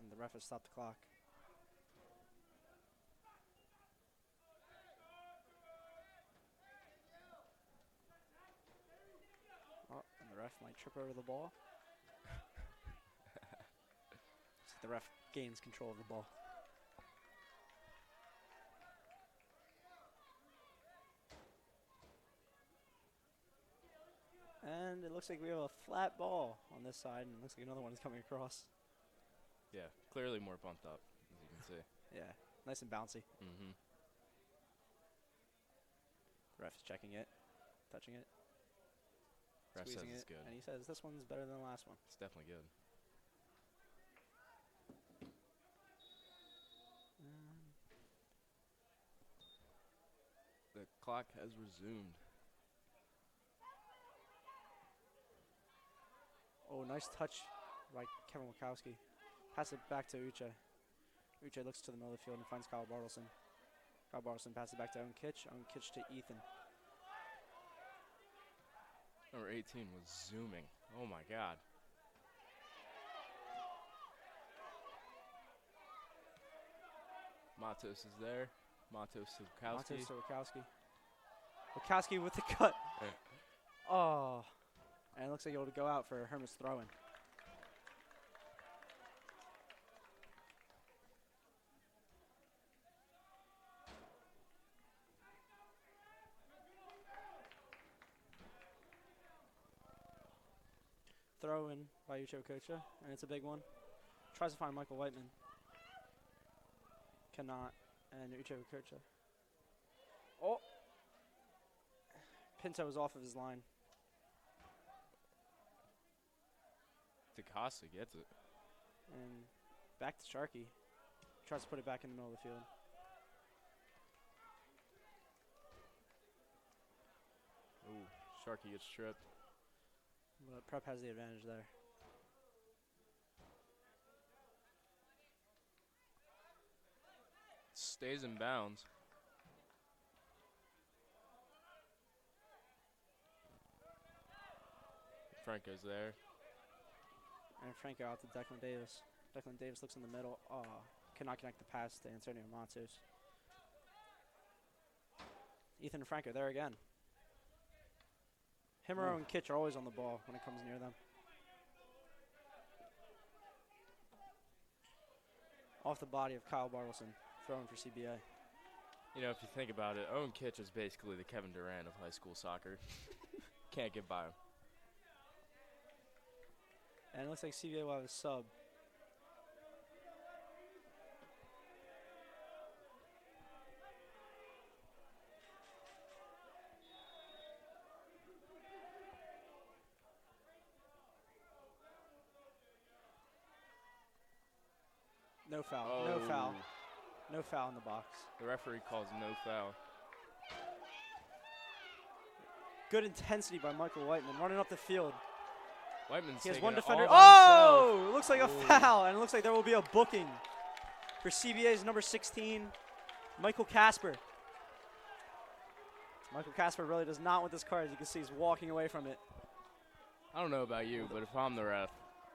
[SPEAKER 2] And the ref has stopped the clock. Oh, and the ref might trip over the ball. The ref gains control of the ball. And it looks like we have a flat ball on this side, and it looks like another one is coming across.
[SPEAKER 1] Yeah, clearly more bumped up, as you can see.
[SPEAKER 2] Yeah, nice and bouncy.
[SPEAKER 1] Mm-hmm.
[SPEAKER 2] The ref is checking it, touching it,
[SPEAKER 1] Ref says
[SPEAKER 2] squeezing
[SPEAKER 1] it's
[SPEAKER 2] it,
[SPEAKER 1] good.
[SPEAKER 2] and he says this one's better than the last one.
[SPEAKER 1] It's definitely good. The clock has resumed.
[SPEAKER 2] Oh, nice touch by Kevin Wachowski. Pass it back to Uche. Uche looks to the middle of the field and finds Kyle Bartleson. Kyle Bartleson passes it back to Owen Kitch. Owen Kitch to Ethan.
[SPEAKER 1] Number 18 was zooming. Oh my God. Matos is there. Matos to Wachowski.
[SPEAKER 2] Matos to Wachowski. Wachowski with the cut. Oh. And it looks like it will go out for Hermits throw-in. Throw-in by Uche Okocha, and it's a big one. Tries to find Michael Whiteman. Cannot. And Uche Okocha. Oh! Pinto is off of his line.
[SPEAKER 1] DeCosta gets it.
[SPEAKER 2] And back to Sharkey. Tries to put it back in the middle of the field.
[SPEAKER 1] Ooh, Sharkey gets tripped.
[SPEAKER 2] But Prep has the advantage there.
[SPEAKER 1] Stays in bounds. Franco's there.
[SPEAKER 2] And Franco out to Declan Davis. Declan Davis looks in the middle. Oh, cannot connect the pass to Antonio Matos. Ethan and Franco there again. Himuro and Kitch are always on the ball when it comes near them. Off the body of Kyle Bartleson, throwing for CBA.
[SPEAKER 1] You know, if you think about it, Owen Kitch is basically the Kevin Durant of high school soccer. Can't get by him.
[SPEAKER 2] And it looks like CBA will have a sub. No foul. No foul. No foul in the box.
[SPEAKER 1] The referee calls no foul.
[SPEAKER 2] Good intensity by Michael Whiteman running up the field.
[SPEAKER 1] Whiteman's
[SPEAKER 2] He has
[SPEAKER 1] taking
[SPEAKER 2] one
[SPEAKER 1] it
[SPEAKER 2] defender.
[SPEAKER 1] all by himself.
[SPEAKER 2] Oh! It looks like a foul, and it looks like there will be a booking for CBA's number 16, Michael Casper. Michael Casper really does not want this card. As you can see, he's walking away from it.
[SPEAKER 1] I don't know about you, but if I'm the ref,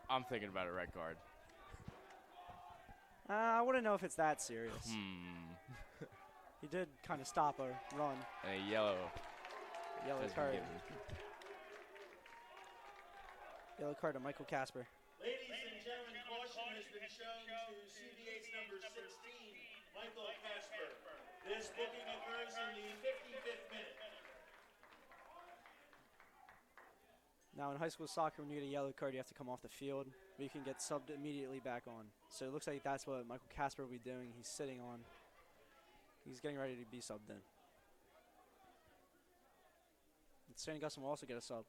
[SPEAKER 1] I'm thinking about a red card.
[SPEAKER 2] I wouldn't know if it's that serious. He did kind of stop a run.
[SPEAKER 1] And a yellow.
[SPEAKER 2] Yellow
[SPEAKER 1] has been
[SPEAKER 2] card.
[SPEAKER 1] given.
[SPEAKER 2] Yellow card to Michael Casper.
[SPEAKER 3] Ladies and gentlemen, caution has been shown to CBA's number 16, Michael Casper. This booking occurs in the 55th minute.
[SPEAKER 2] Now in high school soccer, when you get a yellow card, you have to come off the field, but you can get subbed immediately back on. So it looks like that's what Michael Casper will be doing. He's sitting on. He's getting ready to be subbed in. And St. Augustine will also get a sub.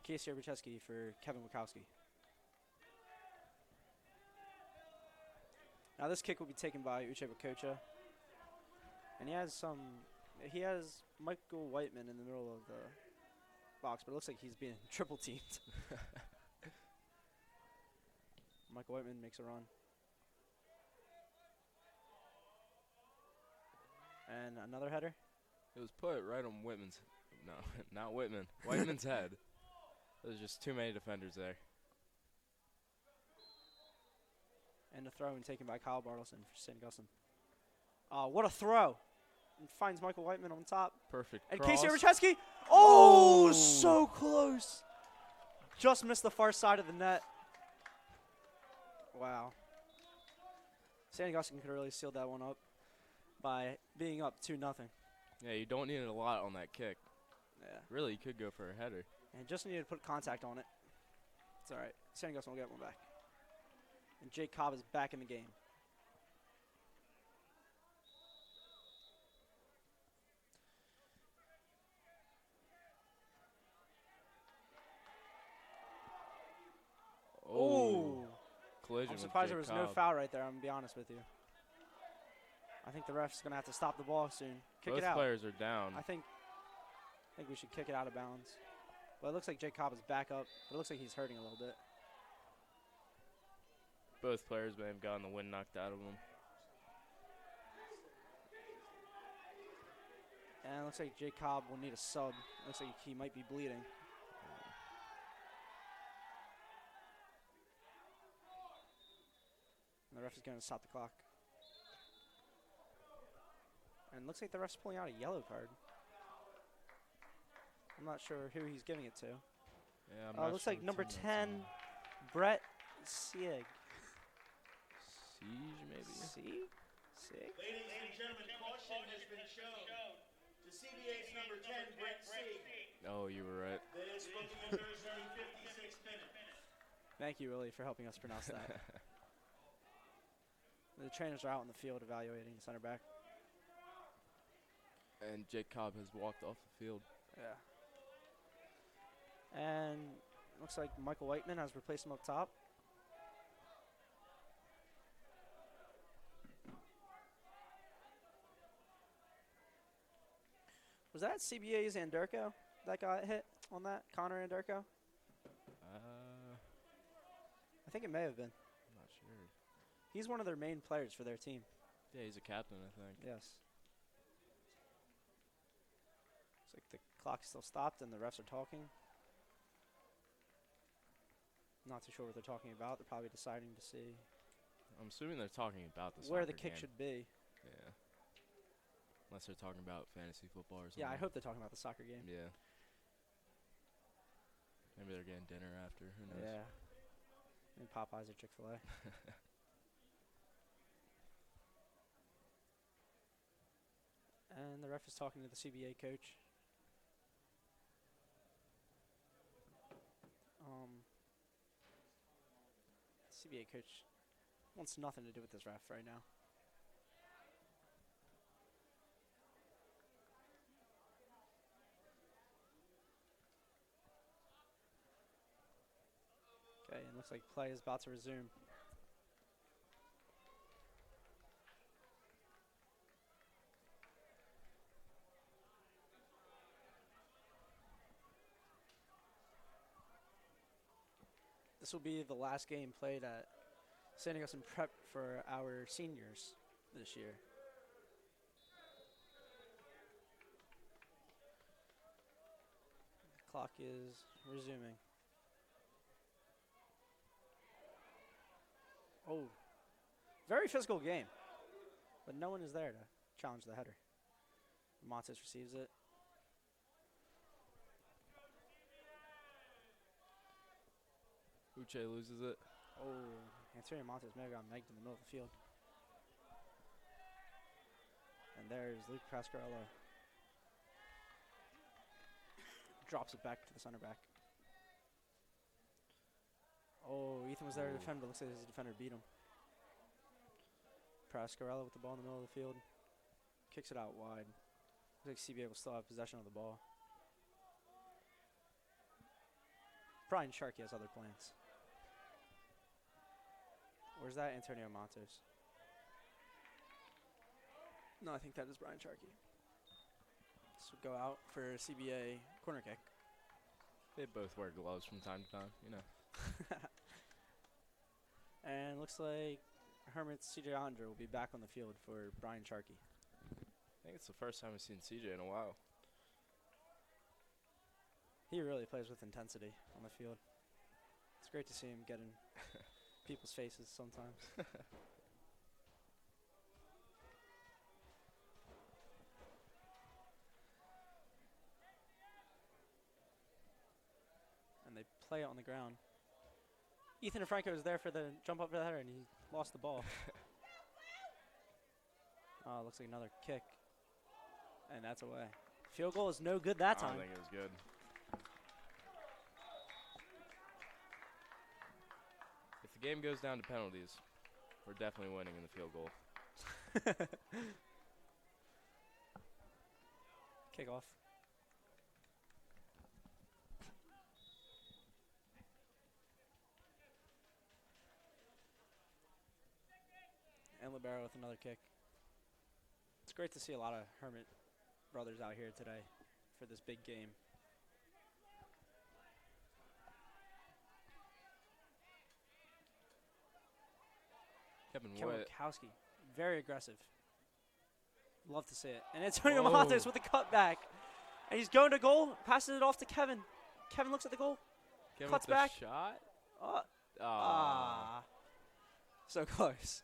[SPEAKER 2] Casey Obercheski for Kevin Wachowski. Now this kick will be taken by Uche Bakocha. And he has Michael Whiteman in the middle of the box, but it looks like he's being triple teamed. Michael Whiteman makes a run. And another header.
[SPEAKER 1] It was put right on Whitman's. No, not Whitman. Whiteman's head. There's just too many defenders there.
[SPEAKER 2] And a throw and taken by Kyle Bartleson for St. Augustine. What a throw. And finds Michael Whiteman on top.
[SPEAKER 1] Perfect
[SPEAKER 2] And
[SPEAKER 1] cross.
[SPEAKER 2] Casey Obercheski. Oh, so close. Just missed the far side of the net. Wow. St. Augustine could have really sealed that one up by being up 2-0.
[SPEAKER 1] Yeah, you don't need a lot on that kick.
[SPEAKER 2] Yeah.
[SPEAKER 1] Really, you could go for a header.
[SPEAKER 2] And just needed to put contact on it. It's all right. St. Augustine will get one back. And Jake Cobb is back in the game. Oh.
[SPEAKER 1] Collision
[SPEAKER 2] I'm
[SPEAKER 1] with
[SPEAKER 2] surprised there
[SPEAKER 1] Jake
[SPEAKER 2] was no
[SPEAKER 1] Cobb.
[SPEAKER 2] foul right there, I'm going to be honest with you. I think the ref's going to have to stop the ball soon. Kick
[SPEAKER 1] Both
[SPEAKER 2] it out.
[SPEAKER 1] players are down.
[SPEAKER 2] I think we should kick it out of bounds. But it looks like Jake Cobb is back up. But it looks like he's hurting a little bit.
[SPEAKER 1] Both players may have gotten the wind knocked out of them.
[SPEAKER 2] And it looks like Jake Cobb will need a sub. Looks like he might be bleeding. And the ref is going to stop the clock. And it looks like the ref's pulling out a yellow card. I'm not sure who he's giving it to.
[SPEAKER 1] Yeah, I'm not
[SPEAKER 2] looks
[SPEAKER 1] sure
[SPEAKER 2] like
[SPEAKER 1] what
[SPEAKER 2] number
[SPEAKER 1] team
[SPEAKER 2] 10,
[SPEAKER 1] that's
[SPEAKER 2] Brett Sieg.
[SPEAKER 1] in. Siege, maybe?
[SPEAKER 2] Sieg? Sieg?
[SPEAKER 3] Ladies and gentlemen, caution has been shown to CBA's number 10, Brett Sieg.
[SPEAKER 1] Oh, you were right.
[SPEAKER 3] This booking occurs in the 56th minute.
[SPEAKER 2] Thank you, Willie, for helping us pronounce that. The trainers are out in the field evaluating the center back.
[SPEAKER 1] And Jake Cobb has walked off the field.
[SPEAKER 2] Yeah. And looks like Michael Whiteman has replaced him up top. Was that CBA's Anderko that got hit on that? Connor Anderko? I think it may have been.
[SPEAKER 1] I'm not sure.
[SPEAKER 2] He's one of their main players for their team.
[SPEAKER 1] Yeah, he's a captain, I think.
[SPEAKER 2] Yes. Looks like the clock is still stopped and the refs are talking. Not too sure what they're talking about. They're probably deciding to see
[SPEAKER 1] I'm assuming they're talking about the
[SPEAKER 2] where
[SPEAKER 1] soccer
[SPEAKER 2] the kick
[SPEAKER 1] game.
[SPEAKER 2] should be.
[SPEAKER 1] Yeah. Unless they're talking about fantasy football or something.
[SPEAKER 2] Yeah, I hope they're talking about the soccer game.
[SPEAKER 1] Yeah. Maybe they're getting dinner after. Who knows?
[SPEAKER 2] Yeah. And Popeyes or Chick-fil-A. And the ref is talking to the CBA coach. CBA coach wants nothing to do with this ref right now. Okay, and looks like play is about to resume. This will be the last game played at St. Augustine Prep for our seniors this year. The clock is resuming. Oh, very physical game, but no one is there to challenge the header. Matos receives it.
[SPEAKER 1] Uche loses it.
[SPEAKER 2] Oh, Antonio Montes may have got megged in the middle of the field. And there's Luke Pasquarello. Drops it back to the center back. Oh, Ethan was there to defend, but looks like his defender beat him. Pasquarello with the ball in the middle of the field. Kicks it out wide. Looks like CBA will still have possession of the ball. Brian Sharkey has other plans. Where's that Antonio Matos? No, I think that is Brian Sharkey. This will go out for a CBA corner kick.
[SPEAKER 1] They both wear gloves from time to time, you know.
[SPEAKER 2] And looks like Hermits CJ Andre will be back on the field for Brian Sharkey.
[SPEAKER 1] I think it's the first time I've seen CJ in a while.
[SPEAKER 2] He really plays with intensity on the field. It's great to see him get in people's faces sometimes. And they play it on the ground. Ethan DeFranco is there for the jump up for the header, and he lost the ball. Oh, looks like another kick. And that's away. Field goal is no good that time.
[SPEAKER 1] I don't think it was good. If the game goes down to penalties, we're definitely winning in the field goal.
[SPEAKER 2] Kickoff. And Libero with another kick. It's great to see a lot of Hermit brothers out here today for this big game.
[SPEAKER 1] Kevin
[SPEAKER 2] Wachowski, very aggressive. Love to see it. And Antonio Matos with the cutback. And he's going to goal, passes it off to Kevin. Kevin looks at the goal,
[SPEAKER 1] Kevin
[SPEAKER 2] cuts
[SPEAKER 1] with
[SPEAKER 2] back.
[SPEAKER 1] The shot?
[SPEAKER 2] So close.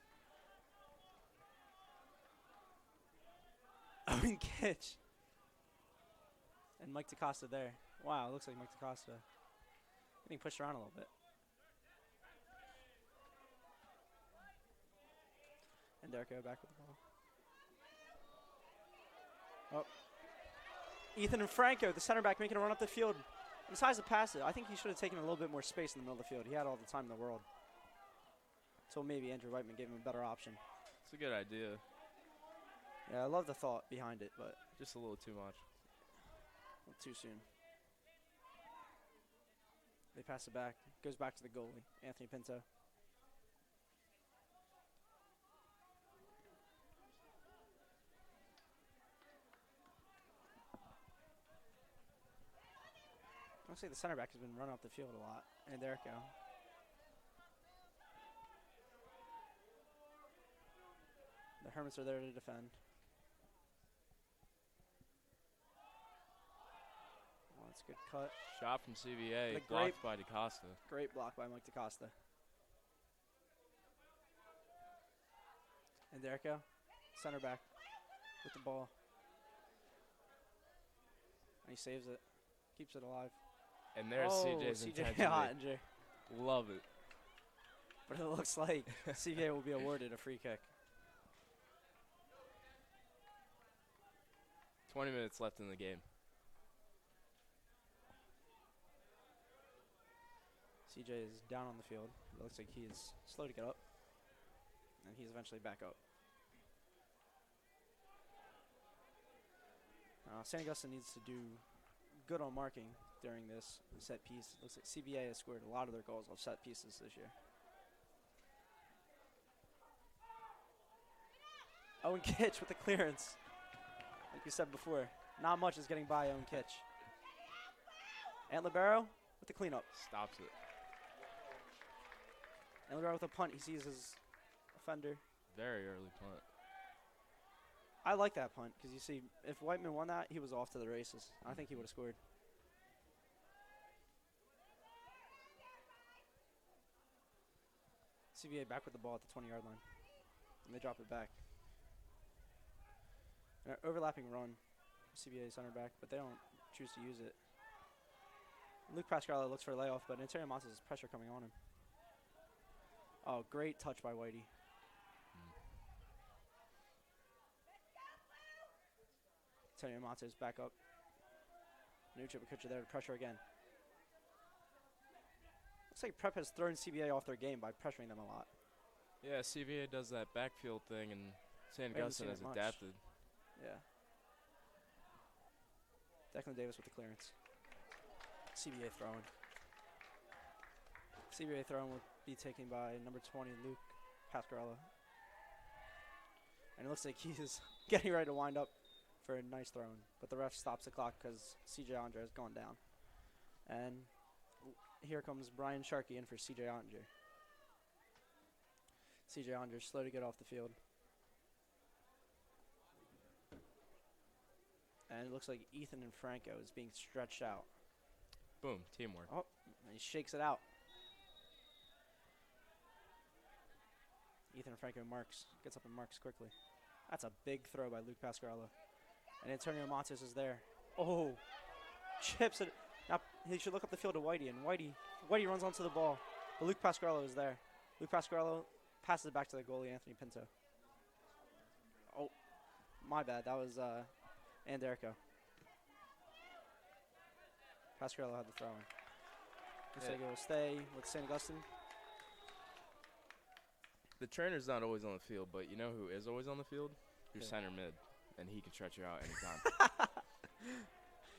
[SPEAKER 2] Owen Kitch. And Mike DaCosta there. Wow, it looks like Mike DaCosta getting pushed around a little bit. And Derrico back with the ball. Oh. Ethan and Franco, the center back, making a run up the field. And decides to pass it. I think he should have taken a little bit more space in the middle of the field. He had all the time in the world. So maybe Andrew Whiteman gave him a better option.
[SPEAKER 1] It's a good idea.
[SPEAKER 2] Yeah, I love the thought behind it, but
[SPEAKER 1] just a little too much.
[SPEAKER 2] Too soon. They pass it back. Goes back to the goalie, Anthony Pinto. Looks like the center back has been running up the field a lot. And Derrico. The Hermits are there to defend. Oh, that's a good cut.
[SPEAKER 1] Shot from CBA, blocked by DaCosta.
[SPEAKER 2] Great block by Mike DaCosta. And Derrico, center back with the ball. And he saves it. Keeps it alive.
[SPEAKER 1] And there's CJ's intensity.
[SPEAKER 2] Ottinger.
[SPEAKER 1] Love it.
[SPEAKER 2] But it looks like CBA will be awarded a free kick.
[SPEAKER 1] 20 minutes left in the game.
[SPEAKER 2] CJ is down on the field. It looks like he is slow to get up. And he's eventually back up. St. Augustine needs to do good on marking during this set piece. Looks like CBA has scored a lot of their goals off set pieces this year. Owen Kitch with the clearance. Like we said before, not much is getting by Owen Kitch. And Libero with the cleanup.
[SPEAKER 1] Stops it.
[SPEAKER 2] And Libero with a punt. He sees his offender.
[SPEAKER 1] Very early punt.
[SPEAKER 2] I like that punt because you see, if Whiteman won that, he was off to the races. I think he would have scored. CBA back with the ball at the 20-yard line. And they drop it back. Overlapping run. CBA center back, but they don't choose to use it. Luke Pascarella looks for a layoff, but Antonio Montes has pressure coming on him. Oh, great touch by Whitey. Antonio Montes back up. Nucha Kutcher there to pressure again. Looks like Prep has thrown CBA off their game by pressuring them a lot.
[SPEAKER 1] Yeah, CBA does that backfield thing, and St. Augustine has adapted.
[SPEAKER 2] Yeah. Declan Davis with the clearance. CBA throwing. CBA throwing will be taken by number 20, Luke Pascarella. And it looks like he's getting ready to wind up for a nice throw, but the ref stops the clock because CJ Andre has gone down. And here comes Brian Sharkey in for CJ Andre. CJ Andre slow to get off the field. And it looks like Ethan and Franco is being stretched out.
[SPEAKER 1] Boom, teamwork.
[SPEAKER 2] Oh, and he shakes it out. Ethan and Franco marks, gets up and marks quickly. That's a big throw by Luke Pascarella. And Antonio Montes is there. Oh, chips it. Now he should look up the field to Whitey, and Whitey runs onto the ball. But Luke Pascarella is there. Luke Pascarella passes it back to the goalie, Anthony Pinto. Oh, my bad. That was Anderico. Pascarella had the throw in. Looks like it will stay with St. Augustine.
[SPEAKER 1] The trainer's not always on the field, but you know who is always on the field? Your
[SPEAKER 2] Who?
[SPEAKER 1] center mid, and he can stretch you out anytime.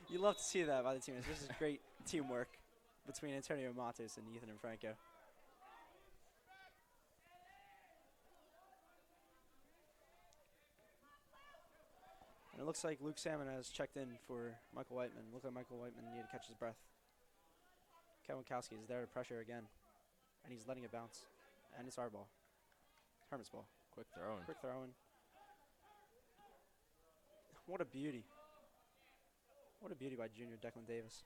[SPEAKER 2] You love to see that by the team. This is great teamwork between Antonio Montes and Ethan and Franco. And it looks like Luke Salmon has checked in for Michael Whiteman. Looked like Michael Whiteman needed to catch his breath. Kevin Kowski is there to pressure again, and he's letting it bounce. And it's our ball. Hermits ball.
[SPEAKER 1] Quick throwing.
[SPEAKER 2] Quick throwing. What a beauty. What a beauty by junior Declan Davis.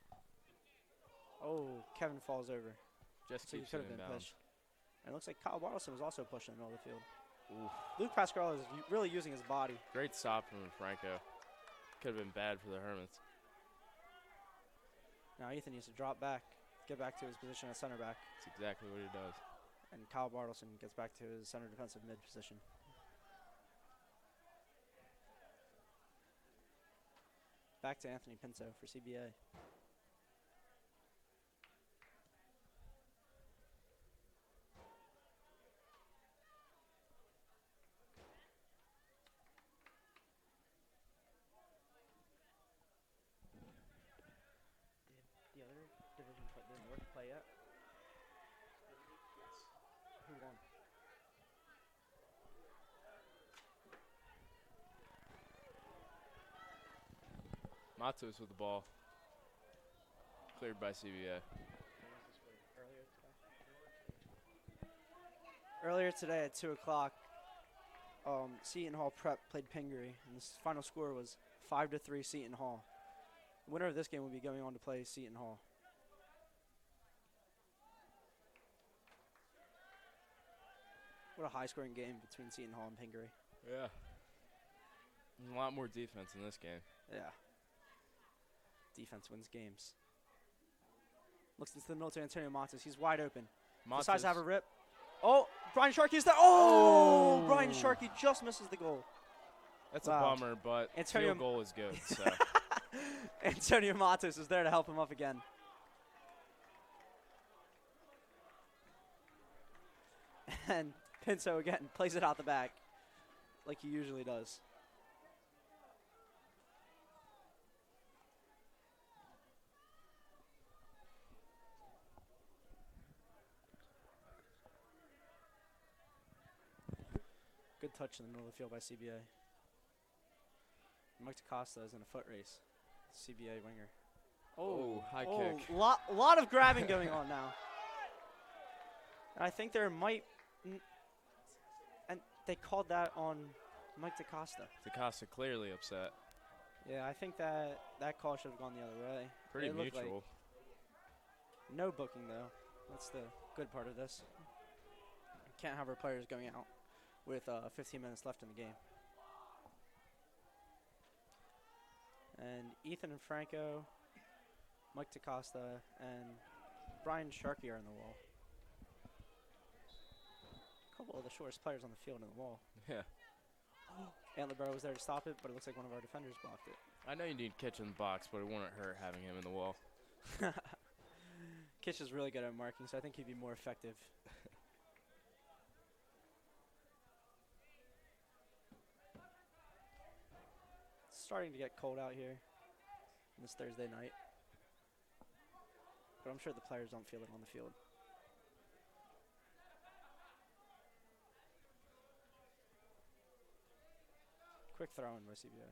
[SPEAKER 2] Oh, Kevin falls over.
[SPEAKER 1] Just
[SPEAKER 2] So he
[SPEAKER 1] keeps
[SPEAKER 2] could
[SPEAKER 1] it
[SPEAKER 2] have
[SPEAKER 1] in
[SPEAKER 2] been
[SPEAKER 1] bounds.
[SPEAKER 2] pushed. And it looks like Kyle Bartleson was also pushed in the middle of the field.
[SPEAKER 1] Oof.
[SPEAKER 2] Luke Pascarella is really using his body.
[SPEAKER 1] Great stop from Franco. Could have been bad for the Hermits.
[SPEAKER 2] Now Ethan needs to drop back, get back to his position as center back.
[SPEAKER 1] That's exactly what he does.
[SPEAKER 2] And Kyle Bartleson gets back to his center defensive mid position. Back to Anthony Pinto for CBA. Did the other division the North play yet? Who won?
[SPEAKER 1] Matos with the ball. Cleared by CBA.
[SPEAKER 2] Earlier today at 2 o'clock, Seton Hall Prep played Pingree, and the final score was 5-3 Seton Hall. The winner of this game will be going on to play Seton Hall. What a high-scoring game between Seton Hall and Pingree.
[SPEAKER 1] Yeah. There's a lot more defense in this game.
[SPEAKER 2] Yeah. Defense wins games. Looks into the middle to Antonio Montes. He's wide open. Decides to have a rip. Oh, Brian Sharkey's there. Oh! Brian Sharkey just misses the goal.
[SPEAKER 1] That's
[SPEAKER 2] Wow.
[SPEAKER 1] a bummer, but
[SPEAKER 2] Antonio
[SPEAKER 1] field goal is good. So
[SPEAKER 2] Antonio Matos is there to help him up again. And Pinto again plays it out the back like he usually does. Good touch in the middle of the field by CBA. Mike DaCosta is in a foot race. CBA winger.
[SPEAKER 1] Oh, high kick.
[SPEAKER 2] Lot of grabbing going on now. And I think there might, and they called that on Mike DaCosta.
[SPEAKER 1] DaCosta clearly upset.
[SPEAKER 2] Yeah, I think that call should have gone the other way.
[SPEAKER 1] Pretty
[SPEAKER 2] It looked
[SPEAKER 1] mutual.
[SPEAKER 2] like no booking though. That's the good part of this. Can't have our players going out with 15 minutes left in the game. And Ethan and Franco, Mike DaCosta, and Brian Sharkey are in the wall. A couple of the shortest players on the field in the wall.
[SPEAKER 1] Yeah.
[SPEAKER 2] Antlerborough was there to stop it, but it looks like one of our defenders blocked it.
[SPEAKER 1] I know you need Kitch in the box, but it wouldn't hurt having him in the wall.
[SPEAKER 2] Kitch is really good at marking, so I think he'd be more effective. It's starting to get cold out here on this Thursday night, but I'm sure the players don't feel it on the field. Quick throw in by CBA.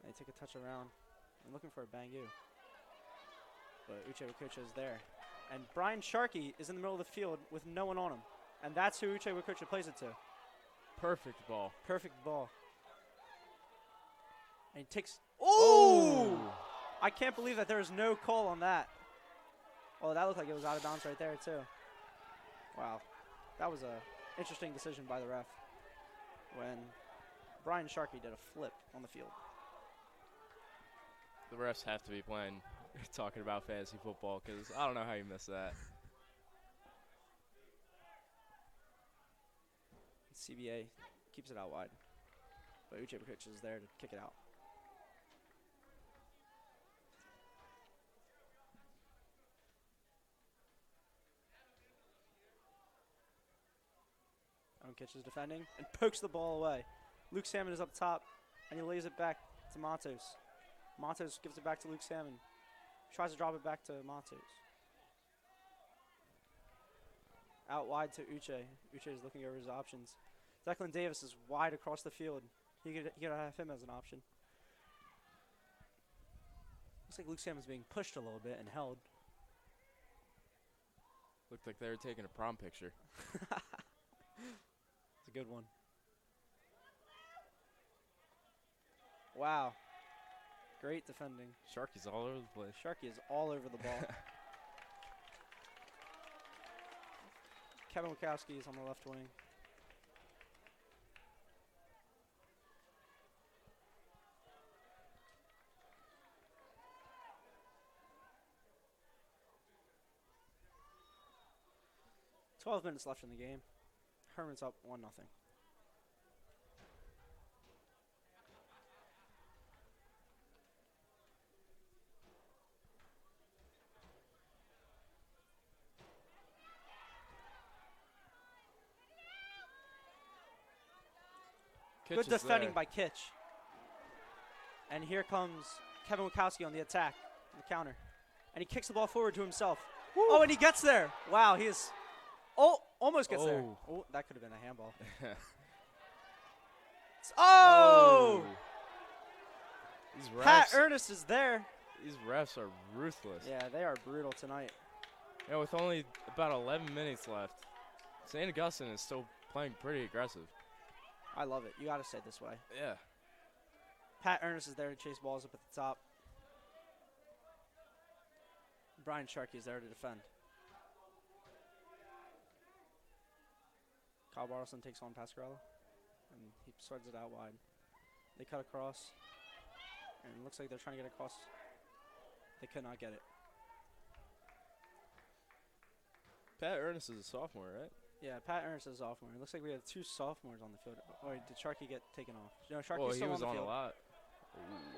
[SPEAKER 2] They take a touch around. I'm looking for a Bangu. But Uche Wakucha is there. And Brian Sharkey is in the middle of the field with no one on him. And that's who Uche Wakucha plays it to.
[SPEAKER 1] Perfect ball.
[SPEAKER 2] Perfect ball. And he takes... Oh! I can't believe that there is no call on that. Oh, that looked like it was out of bounds right there, too. Wow. That was a interesting decision by the ref when Brian Sharkey did a flip on the field.
[SPEAKER 1] The refs have to be talking about fantasy football, because I don't know how you missed that.
[SPEAKER 2] CBA keeps it out wide, but Uche Wakucha is there to kick it out. Kitch is defending and pokes the ball away. Luke Salmon is up top, and he lays it back to Matos. Matos gives it back to Luke Salmon. Tries to drop it back to Matos. Out wide to Uche. Uche is looking over his options. Declan Davis is wide across the field. He could have him as an option. Looks like Luke Salmon's being pushed a little bit and held.
[SPEAKER 1] Looked like they were taking a prom picture.
[SPEAKER 2] It's a good one. Wow. Great defending.
[SPEAKER 1] Sharky's all over the place.
[SPEAKER 2] Sharkey is all over the ball. Kevin Wachowski is on the left wing. $12 minutes left in the game. Hermits up 1-0. Good defending by Kitch. And here comes Kevin Wachowski on the attack, the counter. And he kicks the ball forward to himself. Woo. Oh, and he gets there. Wow, he is... Oh, almost gets there. Oh, that could have been a handball. Oh!
[SPEAKER 1] These refs,
[SPEAKER 2] Pat Ernest is there.
[SPEAKER 1] These refs are ruthless.
[SPEAKER 2] Yeah, they are brutal tonight.
[SPEAKER 1] Yeah, with only about 11 minutes left, St. Augustine is still playing pretty aggressive.
[SPEAKER 2] I love it. You got to stay this way.
[SPEAKER 1] Yeah.
[SPEAKER 2] Pat Ernest is there to chase balls up at the top. Brian Sharkey is there to defend. Kyle Bartleson takes on Pascarella, and he spreads it out wide. They cut across, and it looks like they're trying to get across. They could not get it.
[SPEAKER 1] Pat Ernest is a sophomore, right?
[SPEAKER 2] Yeah, Pat Ernest is a sophomore. It looks like we have two sophomores on the field. Or did Sharkey get taken off? No, Sharkey's still on the field.
[SPEAKER 1] He was on a lot.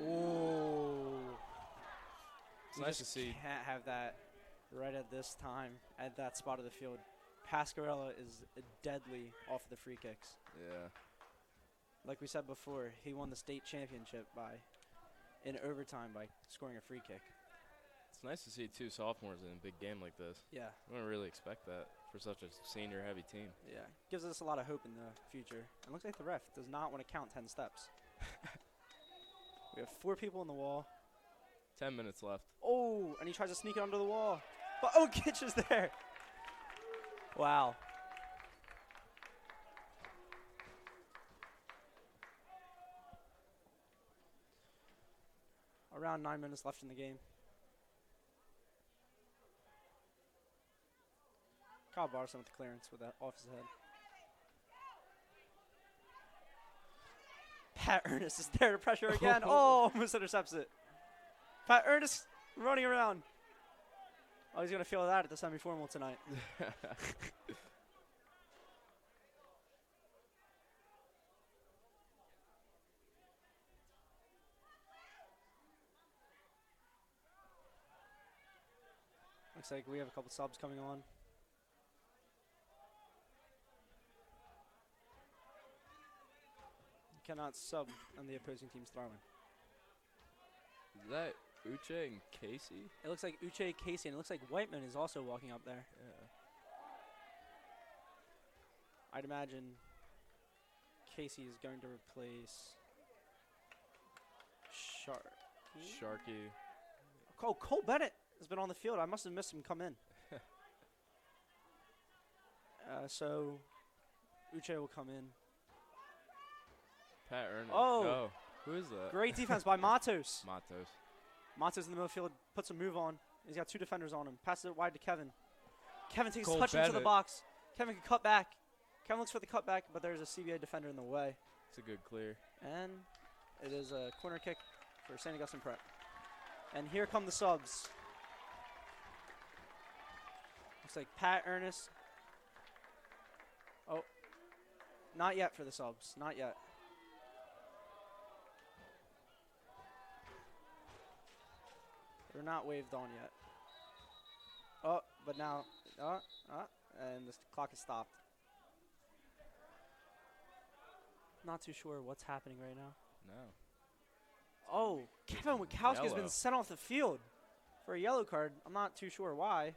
[SPEAKER 2] Ooh.
[SPEAKER 1] It's nice to see.
[SPEAKER 2] Can't have that right at this time, at that spot of the field. Pasquarella is deadly off the free kicks.
[SPEAKER 1] Yeah.
[SPEAKER 2] Like we said before, he won the state championship in overtime by scoring a free kick.
[SPEAKER 1] It's nice to see 2 sophomores in a big game like this.
[SPEAKER 2] Yeah.
[SPEAKER 1] I wouldn't really expect that for such a senior-heavy team.
[SPEAKER 2] Yeah. Gives us a lot of hope in the future. And looks like the ref does not want to count 10 steps. We have 4 people in the wall.
[SPEAKER 1] 10 minutes left.
[SPEAKER 2] Oh, and he tries to sneak it under the wall. But Kitch is there. Wow. Around 9 minutes left in the game. Kyle Barson with the clearance with that off his head. Pat Ernest is there to pressure again. Oh, almost intercepts it. Pat Ernest running around. Oh, he's going to feel that at the semi-formal tonight. Looks like we have a couple subs coming on. You cannot sub on the opposing team's throwing.
[SPEAKER 1] Is that Uche and Casey?
[SPEAKER 2] It looks like Uche, Casey, and it looks like Whiteman is also walking up there.
[SPEAKER 1] Yeah.
[SPEAKER 2] I'd imagine Casey is going to replace
[SPEAKER 1] Sharky.
[SPEAKER 2] Oh, Cole Bennett has been on the field. I must have missed him come in. So Uche will come in.
[SPEAKER 1] Pat Ernest.
[SPEAKER 2] Oh.
[SPEAKER 1] Who is that?
[SPEAKER 2] Great defense by Matos.
[SPEAKER 1] Matos.
[SPEAKER 2] Matos in the middle of the field, puts a move on. He's got 2 defenders on him. Passes it wide to Kevin. Kevin takes
[SPEAKER 1] Cole
[SPEAKER 2] touch into the
[SPEAKER 1] Bennett.
[SPEAKER 2] box. Kevin can cut back. Kevin looks for the cutback, but there's a CBA defender in the way.
[SPEAKER 1] It's a good clear.
[SPEAKER 2] And it is a corner kick for St. Augustine Prep. And here come the subs. Looks like Pat Ernest. Oh, not yet for the subs. Not yet. They're not waved on yet. Oh, but now, and the clock is stopped. Not too sure what's happening right now.
[SPEAKER 1] No.
[SPEAKER 2] Oh, Kevin Wachowski has been
[SPEAKER 1] Yellow.
[SPEAKER 2] sent off the field for a yellow card. I'm not too sure why.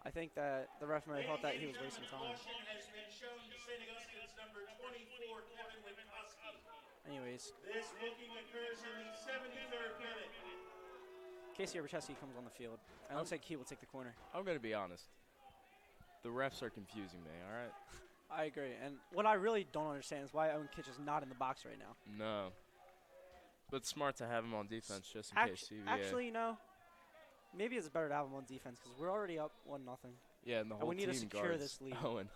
[SPEAKER 2] I think that the ref may have thought that he was wasting time.
[SPEAKER 3] Caution has been shown to St. Augustine's number 24, Kevin Wachowski.
[SPEAKER 2] Anyways,
[SPEAKER 3] This booking occurs in the 73rd minute.
[SPEAKER 2] Casey Obercheski comes on the field. And it looks like he will take the corner.
[SPEAKER 1] I'm going to be honest. The refs are confusing me, all right?
[SPEAKER 2] I agree. And what I really don't understand is why Owen Kitch is not in the box right now.
[SPEAKER 1] No. But it's smart to have him on defense just in case CBA.
[SPEAKER 2] Actually, you know, maybe it's better to have him on defense because we're already up 1-0.
[SPEAKER 1] Yeah, and the whole
[SPEAKER 2] we need
[SPEAKER 1] team
[SPEAKER 2] to secure
[SPEAKER 1] guards
[SPEAKER 2] this lead.
[SPEAKER 1] Owen.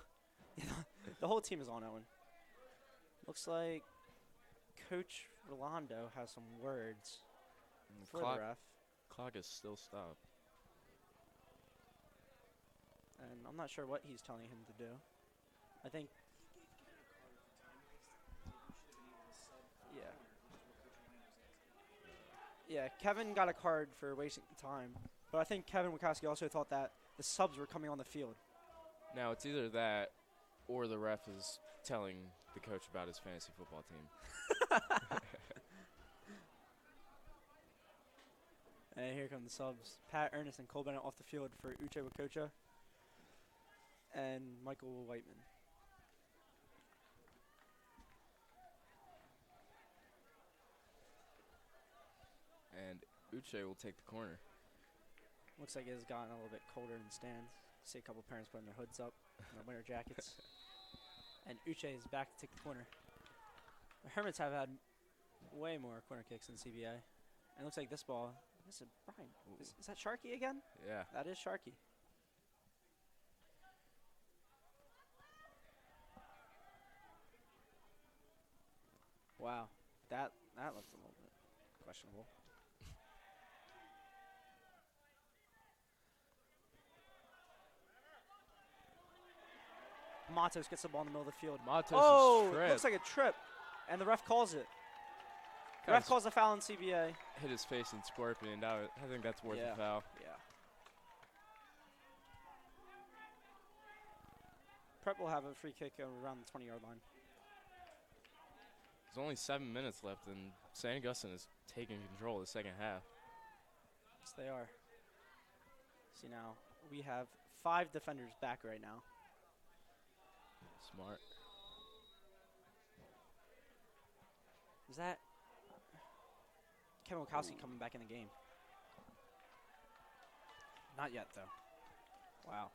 [SPEAKER 2] The whole team is on Owen. Looks like Coach Rolando has some words
[SPEAKER 1] And the
[SPEAKER 2] for
[SPEAKER 1] clock,
[SPEAKER 2] the ref.
[SPEAKER 1] clock is still stopped.
[SPEAKER 2] And I'm not sure what he's telling him to do. I think. Yeah. Yeah, Kevin got a card for wasting time. But I think Kevin Wachowski also thought that the subs were coming on the field.
[SPEAKER 1] Now, it's either that or the ref is telling the coach about his fantasy football team.
[SPEAKER 2] And here come the subs. Pat Ernest and Cole Bennett off the field for Uche Wakocha and Michael Whiteman.
[SPEAKER 1] And Uche will take the corner.
[SPEAKER 2] Looks like it has gotten a little bit colder in the stands. See a couple parents putting their hoods up, their winter jackets. And Uche is back to take the corner. The Hermits have had way more corner kicks than CBA. And it looks like this ball, this is Brian. Is that Sharky again?
[SPEAKER 1] Yeah.
[SPEAKER 2] That is Sharky. Wow, that looks a little bit questionable. Matos gets the ball in the middle of the field.
[SPEAKER 1] Matos'
[SPEAKER 2] Oh,
[SPEAKER 1] trip.
[SPEAKER 2] looks like a trip, and the ref calls it. The ref calls a foul on CBA.
[SPEAKER 1] Hit his face in Scorpion. I think that's worth a foul.
[SPEAKER 2] Yeah. Prep will have a free kick around the 20-yard line.
[SPEAKER 1] There's only 7 minutes left, and St. Augustine is taking control of the second half.
[SPEAKER 2] Yes, they are. See, now we have 5 defenders back right now.
[SPEAKER 1] Smart.
[SPEAKER 2] Is that Kevin Wachowski coming back in the game? Not yet, though. Wow.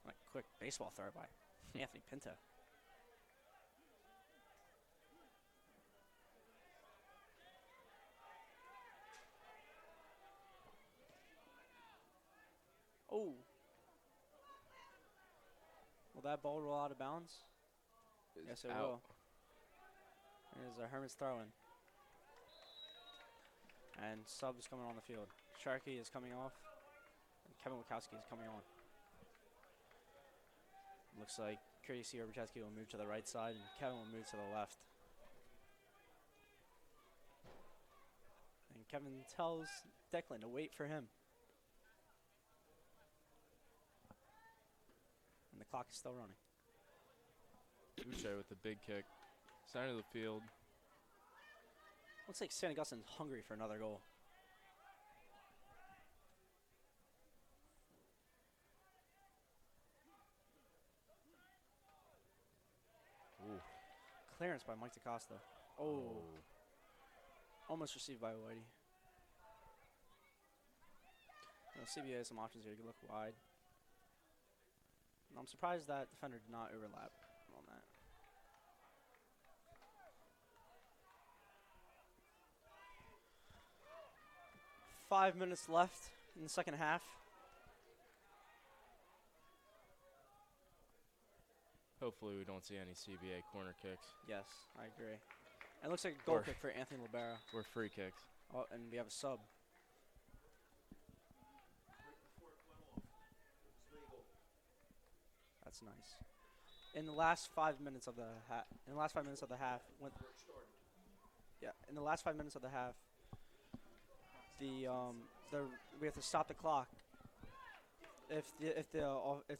[SPEAKER 2] What a quick baseball throw by Anthony Pinto. Oh. Will that ball roll out of bounds? Yes, it will. There's a Hermits throw-in. And Sub is coming on the field. Sharkey is coming off. And Kevin Wachowski is coming on. Looks like Casey Orbachewski will move to the right side, and Kevin will move to the left. And Kevin tells Declan to wait for him. And the clock is still running.
[SPEAKER 1] Uche with the big kick. Center of the field.
[SPEAKER 2] Looks like St. Augustine's hungry for another goal.
[SPEAKER 1] Ooh.
[SPEAKER 2] Clearance by Mike DaCosta. Oh. Almost received by Whitey. CBA has some options here. You can look wide. And I'm surprised that defender did not overlap on that. Five minutes left in the second half.
[SPEAKER 1] Hopefully we don't see any CBA corner kicks.
[SPEAKER 2] Yes, I agree. And it looks like a goal kick for Anthony Libera.
[SPEAKER 1] Or free kicks.
[SPEAKER 2] Oh, and we have a sub. That's nice. In the last 5 minutes of the half, we have to stop the clock if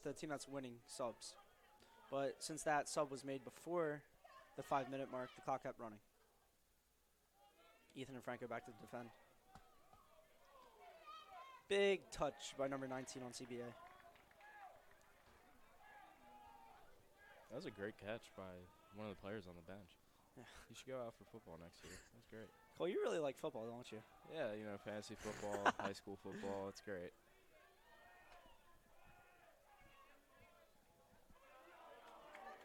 [SPEAKER 2] the team that's winning subs. But since that sub was made before the 5 minute mark, the clock kept running. Ethan and Franco back to defend. Big touch by number 19 on CBA.
[SPEAKER 1] That was a great catch by one of the players on the bench.
[SPEAKER 2] Yeah.
[SPEAKER 1] You should go out for football next year. That's great.
[SPEAKER 2] Cole, you really like football, don't you?
[SPEAKER 1] Yeah, you know, fantasy football, high school football. It's great.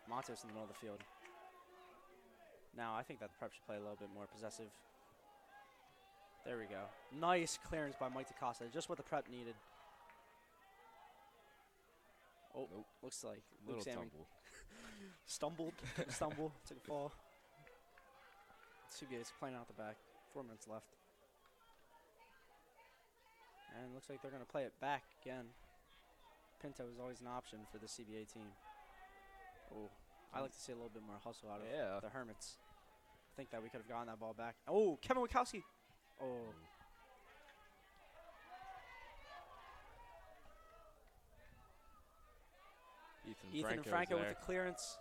[SPEAKER 2] Matos in the middle of the field. Now, I think that the prep should play a little bit more possessive. There we go. Nice clearance by Mike DaCosta. Just what the prep needed. Oh,
[SPEAKER 1] nope.
[SPEAKER 2] Looks like
[SPEAKER 1] Little
[SPEAKER 2] Luke Salmon
[SPEAKER 1] tumble.
[SPEAKER 2] stumbled, took a fall. CBA is playing out the back. 4 minutes left. And looks like they're going to play it back again. Pinto is always an option for the CBA team. Oh, I like to see a little bit more hustle out of the Hermits. I think that we could have gotten that ball back. Oh, Kevin Wachowski. Oh. Ethan and Franco with the clearance.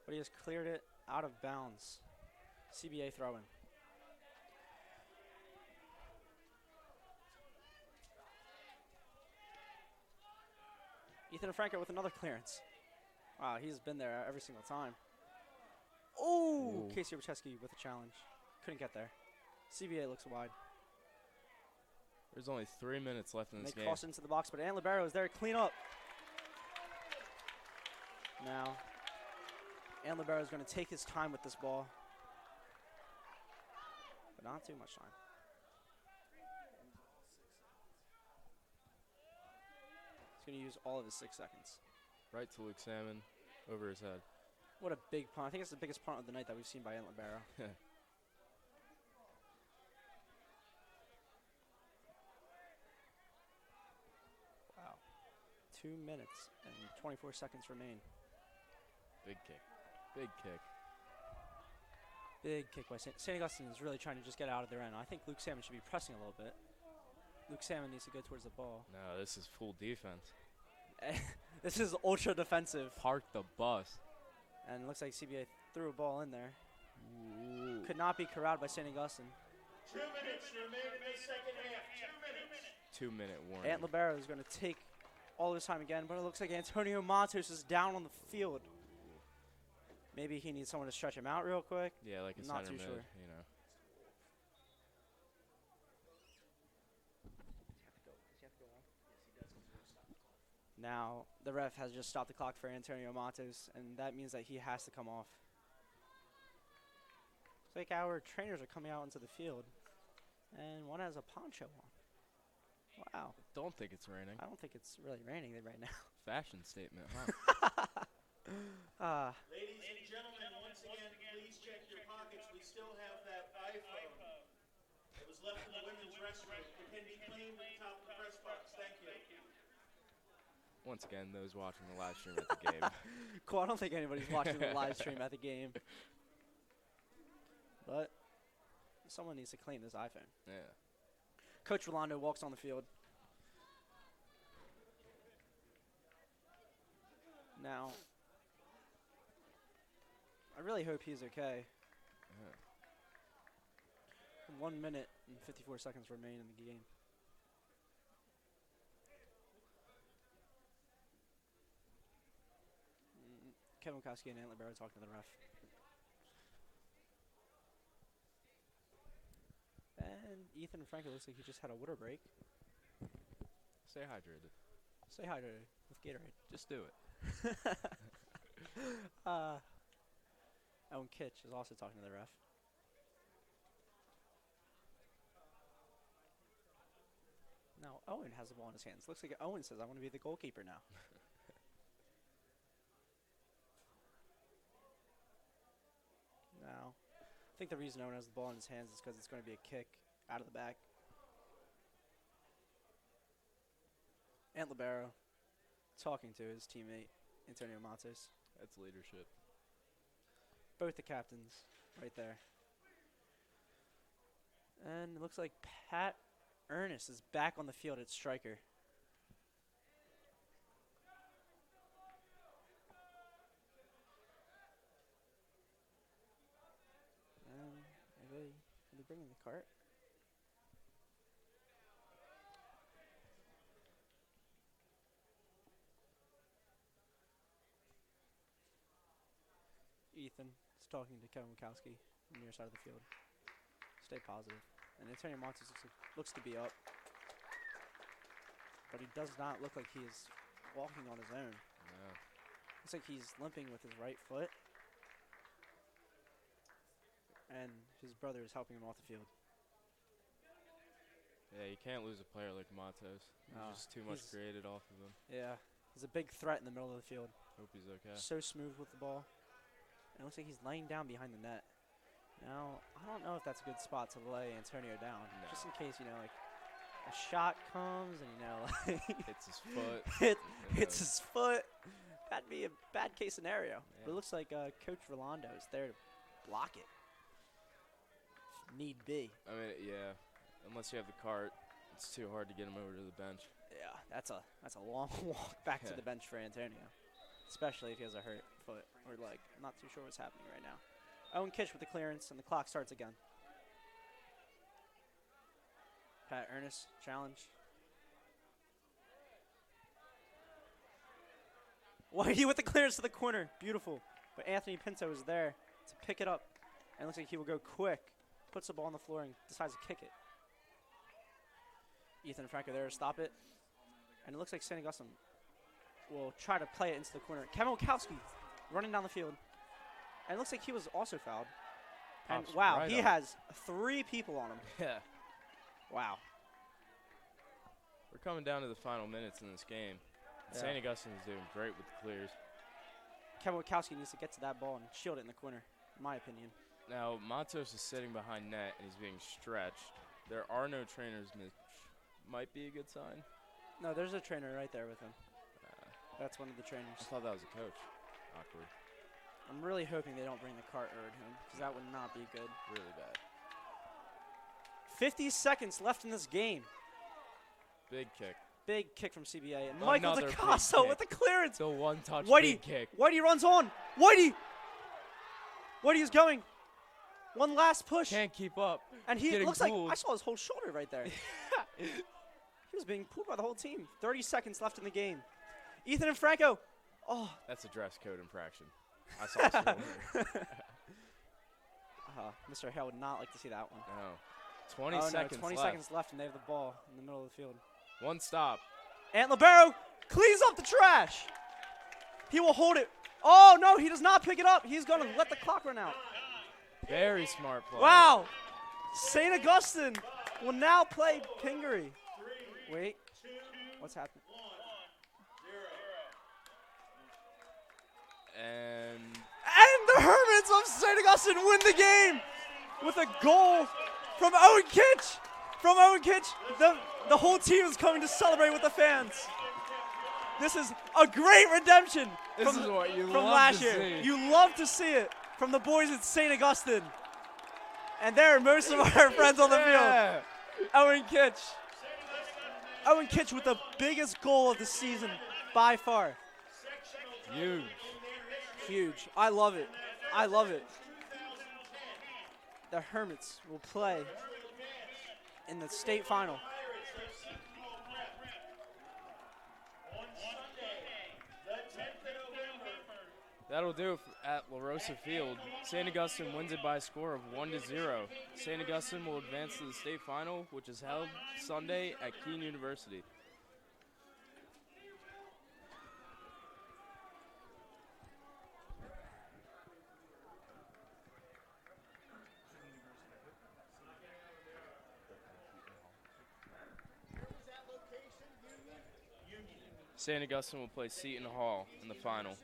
[SPEAKER 2] But he has cleared it out of bounds. CBA throw-in. Ethan and Franco with another clearance. Wow, he's been there every single time. Oh, Casey Orbachewski with a challenge. Couldn't get there. CBA looks wide.
[SPEAKER 1] There's only 3 minutes left in this game.
[SPEAKER 2] They cross into the box, but Ant Libero is there to clean up. Now, Ant Libero is going to take his time with this ball. But not too much time. He's going to use all of his 6 seconds.
[SPEAKER 1] Right to Luke Salmon, over his head.
[SPEAKER 2] What a big punt. I think it's the biggest punt of the night that we've seen by Ant Libero. Wow. 2 minutes and 24 seconds remain.
[SPEAKER 1] Big kick. Big kick.
[SPEAKER 2] Big kick by St. Augustine is really trying to just get out of their end. I think Luke Salmon should be pressing a little bit. Luke Salmon needs to go towards the ball.
[SPEAKER 1] No, this is full defense.
[SPEAKER 2] This is ultra defensive.
[SPEAKER 1] Park the bus.
[SPEAKER 2] And it looks like CBA threw a ball in there.
[SPEAKER 1] Ooh.
[SPEAKER 2] Could not be corralled by St. Augustine.
[SPEAKER 3] 2 minutes remain in the second half. 2 minutes.
[SPEAKER 1] 2-minute warning.
[SPEAKER 2] Ant Libero is going to take all this time again, but it looks like Antonio Matos is down on the field. Maybe he needs someone to stretch him out real quick.
[SPEAKER 1] Yeah, like a
[SPEAKER 2] Not
[SPEAKER 1] center
[SPEAKER 2] too
[SPEAKER 1] mid,
[SPEAKER 2] sure.
[SPEAKER 1] you know.
[SPEAKER 2] Now, the ref has just stopped the clock for Antonio Matos, and that means that he has to come off. It's like our trainers are coming out into the field, and one has a poncho on. Wow.
[SPEAKER 1] Don't think it's raining.
[SPEAKER 2] I don't think it's really raining right now.
[SPEAKER 1] Fashion statement, huh?
[SPEAKER 3] Ladies and gentlemen, once again, please check your pockets. We still have that iPhone that was left in the women's restroom. It can be claimed at the top of the press box. Thank you.
[SPEAKER 1] Once again, those watching the live stream at the game.
[SPEAKER 2] Cool, I don't think anybody's watching the live stream at the game. But someone needs to claim this iPhone.
[SPEAKER 1] Yeah.
[SPEAKER 2] Coach Rolando walks on the field. Now, I really hope he's okay. 1 minute and 54 seconds remain in the game. Kevin Koski and Ant Libero talking to the ref. And Ethan Franco looks like he just had a water break.
[SPEAKER 1] Stay hydrated.
[SPEAKER 2] Stay hydrated with Gatorade.
[SPEAKER 1] Just do it.
[SPEAKER 2] Owen Kitch is also talking to the ref. Now Owen has the ball in his hands. Looks like Owen says, I want to be the goalkeeper now. Now, I think the reason Owen has the ball in his hands is because it's going to be a kick out of the back. Ant Libero talking to his teammate, Antonio Matos.
[SPEAKER 1] That's leadership.
[SPEAKER 2] Both the captains right there. And it looks like Pat Ernest is back on the field at striker. Are they bringing the cart? Ethan is talking to Kevin Mikowski on the near side of the field. Stay positive. And Antonio Montes looks to be up. But he does not look like he is walking on his own.
[SPEAKER 1] No.
[SPEAKER 2] Looks like he's limping with his right foot. And his brother is helping him off the field.
[SPEAKER 1] Yeah, you can't lose a player like Matos. There's just too much created off of him.
[SPEAKER 2] Yeah, he's a big threat in the middle of the field.
[SPEAKER 1] Hope he's okay.
[SPEAKER 2] So smooth with the ball. And it looks like he's laying down behind the net. Now, I don't know if that's a good spot to lay Antonio down.
[SPEAKER 1] No.
[SPEAKER 2] Just in case, like, a shot comes and, like,
[SPEAKER 1] Hits his foot.
[SPEAKER 2] hits his foot. That'd be a bad case scenario.
[SPEAKER 1] Yeah.
[SPEAKER 2] But it looks like Coach Rolando is there to block it. If need be.
[SPEAKER 1] I mean, yeah. Unless you have the cart, it's too hard to get him over to the bench.
[SPEAKER 2] Yeah, that's a long walk back to the bench for Antonio. Especially if he has a hurt foot or leg. I'm not too sure what's happening right now. Owen Kitch with the clearance, and the clock starts again. Pat Ernest, challenge. Whitey with the clearance to the corner. Beautiful. But Anthony Pinto is there to pick it up. And it looks like he will go quick. Puts the ball on the floor and decides to kick it. Ethan Franco there to stop it. And it looks like St. Augustine will try to play it into the corner. Kevin Wachowski running down the field. And it looks like he was also fouled. And
[SPEAKER 1] Pops
[SPEAKER 2] wow,
[SPEAKER 1] right
[SPEAKER 2] he
[SPEAKER 1] up.
[SPEAKER 2] has 3 people on him.
[SPEAKER 1] Yeah.
[SPEAKER 2] Wow.
[SPEAKER 1] We're coming down to the final minutes in this game.
[SPEAKER 2] Yeah.
[SPEAKER 1] St. Augustine is doing great with the clears.
[SPEAKER 2] Kevin Wachowski needs to get to that ball and shield it in the corner, in my opinion.
[SPEAKER 1] Now, Matos is sitting behind net, and he's being stretched. There are no trainers, which might be a good sign.
[SPEAKER 2] No, there's a trainer right there with him. That's one of the
[SPEAKER 1] I
[SPEAKER 2] trainers.
[SPEAKER 1] thought that was a coach. Awkward.
[SPEAKER 2] I'm really hoping they don't bring the cart over him because that would not be good.
[SPEAKER 1] Really bad.
[SPEAKER 2] 50 seconds left in this game.
[SPEAKER 1] Big kick.
[SPEAKER 2] Big kick from CBA. And Michael
[SPEAKER 1] Another big
[SPEAKER 2] DeCasso
[SPEAKER 1] kick.
[SPEAKER 2] with the clearance.
[SPEAKER 1] Still one touch.
[SPEAKER 2] Whitey,
[SPEAKER 1] Big kick.
[SPEAKER 2] Whitey runs on. Whitey is going. One last push.
[SPEAKER 1] Can't keep up.
[SPEAKER 2] And he
[SPEAKER 1] Getting
[SPEAKER 2] looks
[SPEAKER 1] pulled.
[SPEAKER 2] like I saw his whole shoulder right there. He was being pulled by the whole team. 30 seconds left in the game. Ethan and Franco. Oh.
[SPEAKER 1] That's a dress code infraction. I saw it earlier.
[SPEAKER 2] Mr. Hale would not like to see that one.
[SPEAKER 1] No. 20 seconds
[SPEAKER 2] 20
[SPEAKER 1] left.
[SPEAKER 2] seconds left, and they have the ball in the middle of the field.
[SPEAKER 1] One stop.
[SPEAKER 2] Ant Libero cleans up the trash. He will hold it. Oh, no, he does not pick it up. He's going to let the clock run out.
[SPEAKER 1] Very smart play.
[SPEAKER 2] Wow. St. Augustine will now play Pingree. Wait. What's happening?
[SPEAKER 1] And
[SPEAKER 2] the Hermits of St. Augustine win the game with a goal from Owen Kitch. From Owen Kitch, the whole team is coming to celebrate with the fans. This is a great redemption
[SPEAKER 1] this is what you
[SPEAKER 2] from
[SPEAKER 1] love
[SPEAKER 2] last
[SPEAKER 1] to
[SPEAKER 2] year.
[SPEAKER 1] see.
[SPEAKER 2] You love to see it from the boys at St. Augustine. And there are most of our friends on the field. Owen Kitch. Owen Kitch with the biggest goal of the season by far.
[SPEAKER 1] Huge.
[SPEAKER 2] Huge. I love it. I love it. The Hermits will play in the state final.
[SPEAKER 1] That'll do it at La Rosa Field. St. Augustine wins it by a score of 1-0. St. Augustine will advance to the state final, which is held Sunday at Keene University. St. Augustine will play Seton Hall in the final.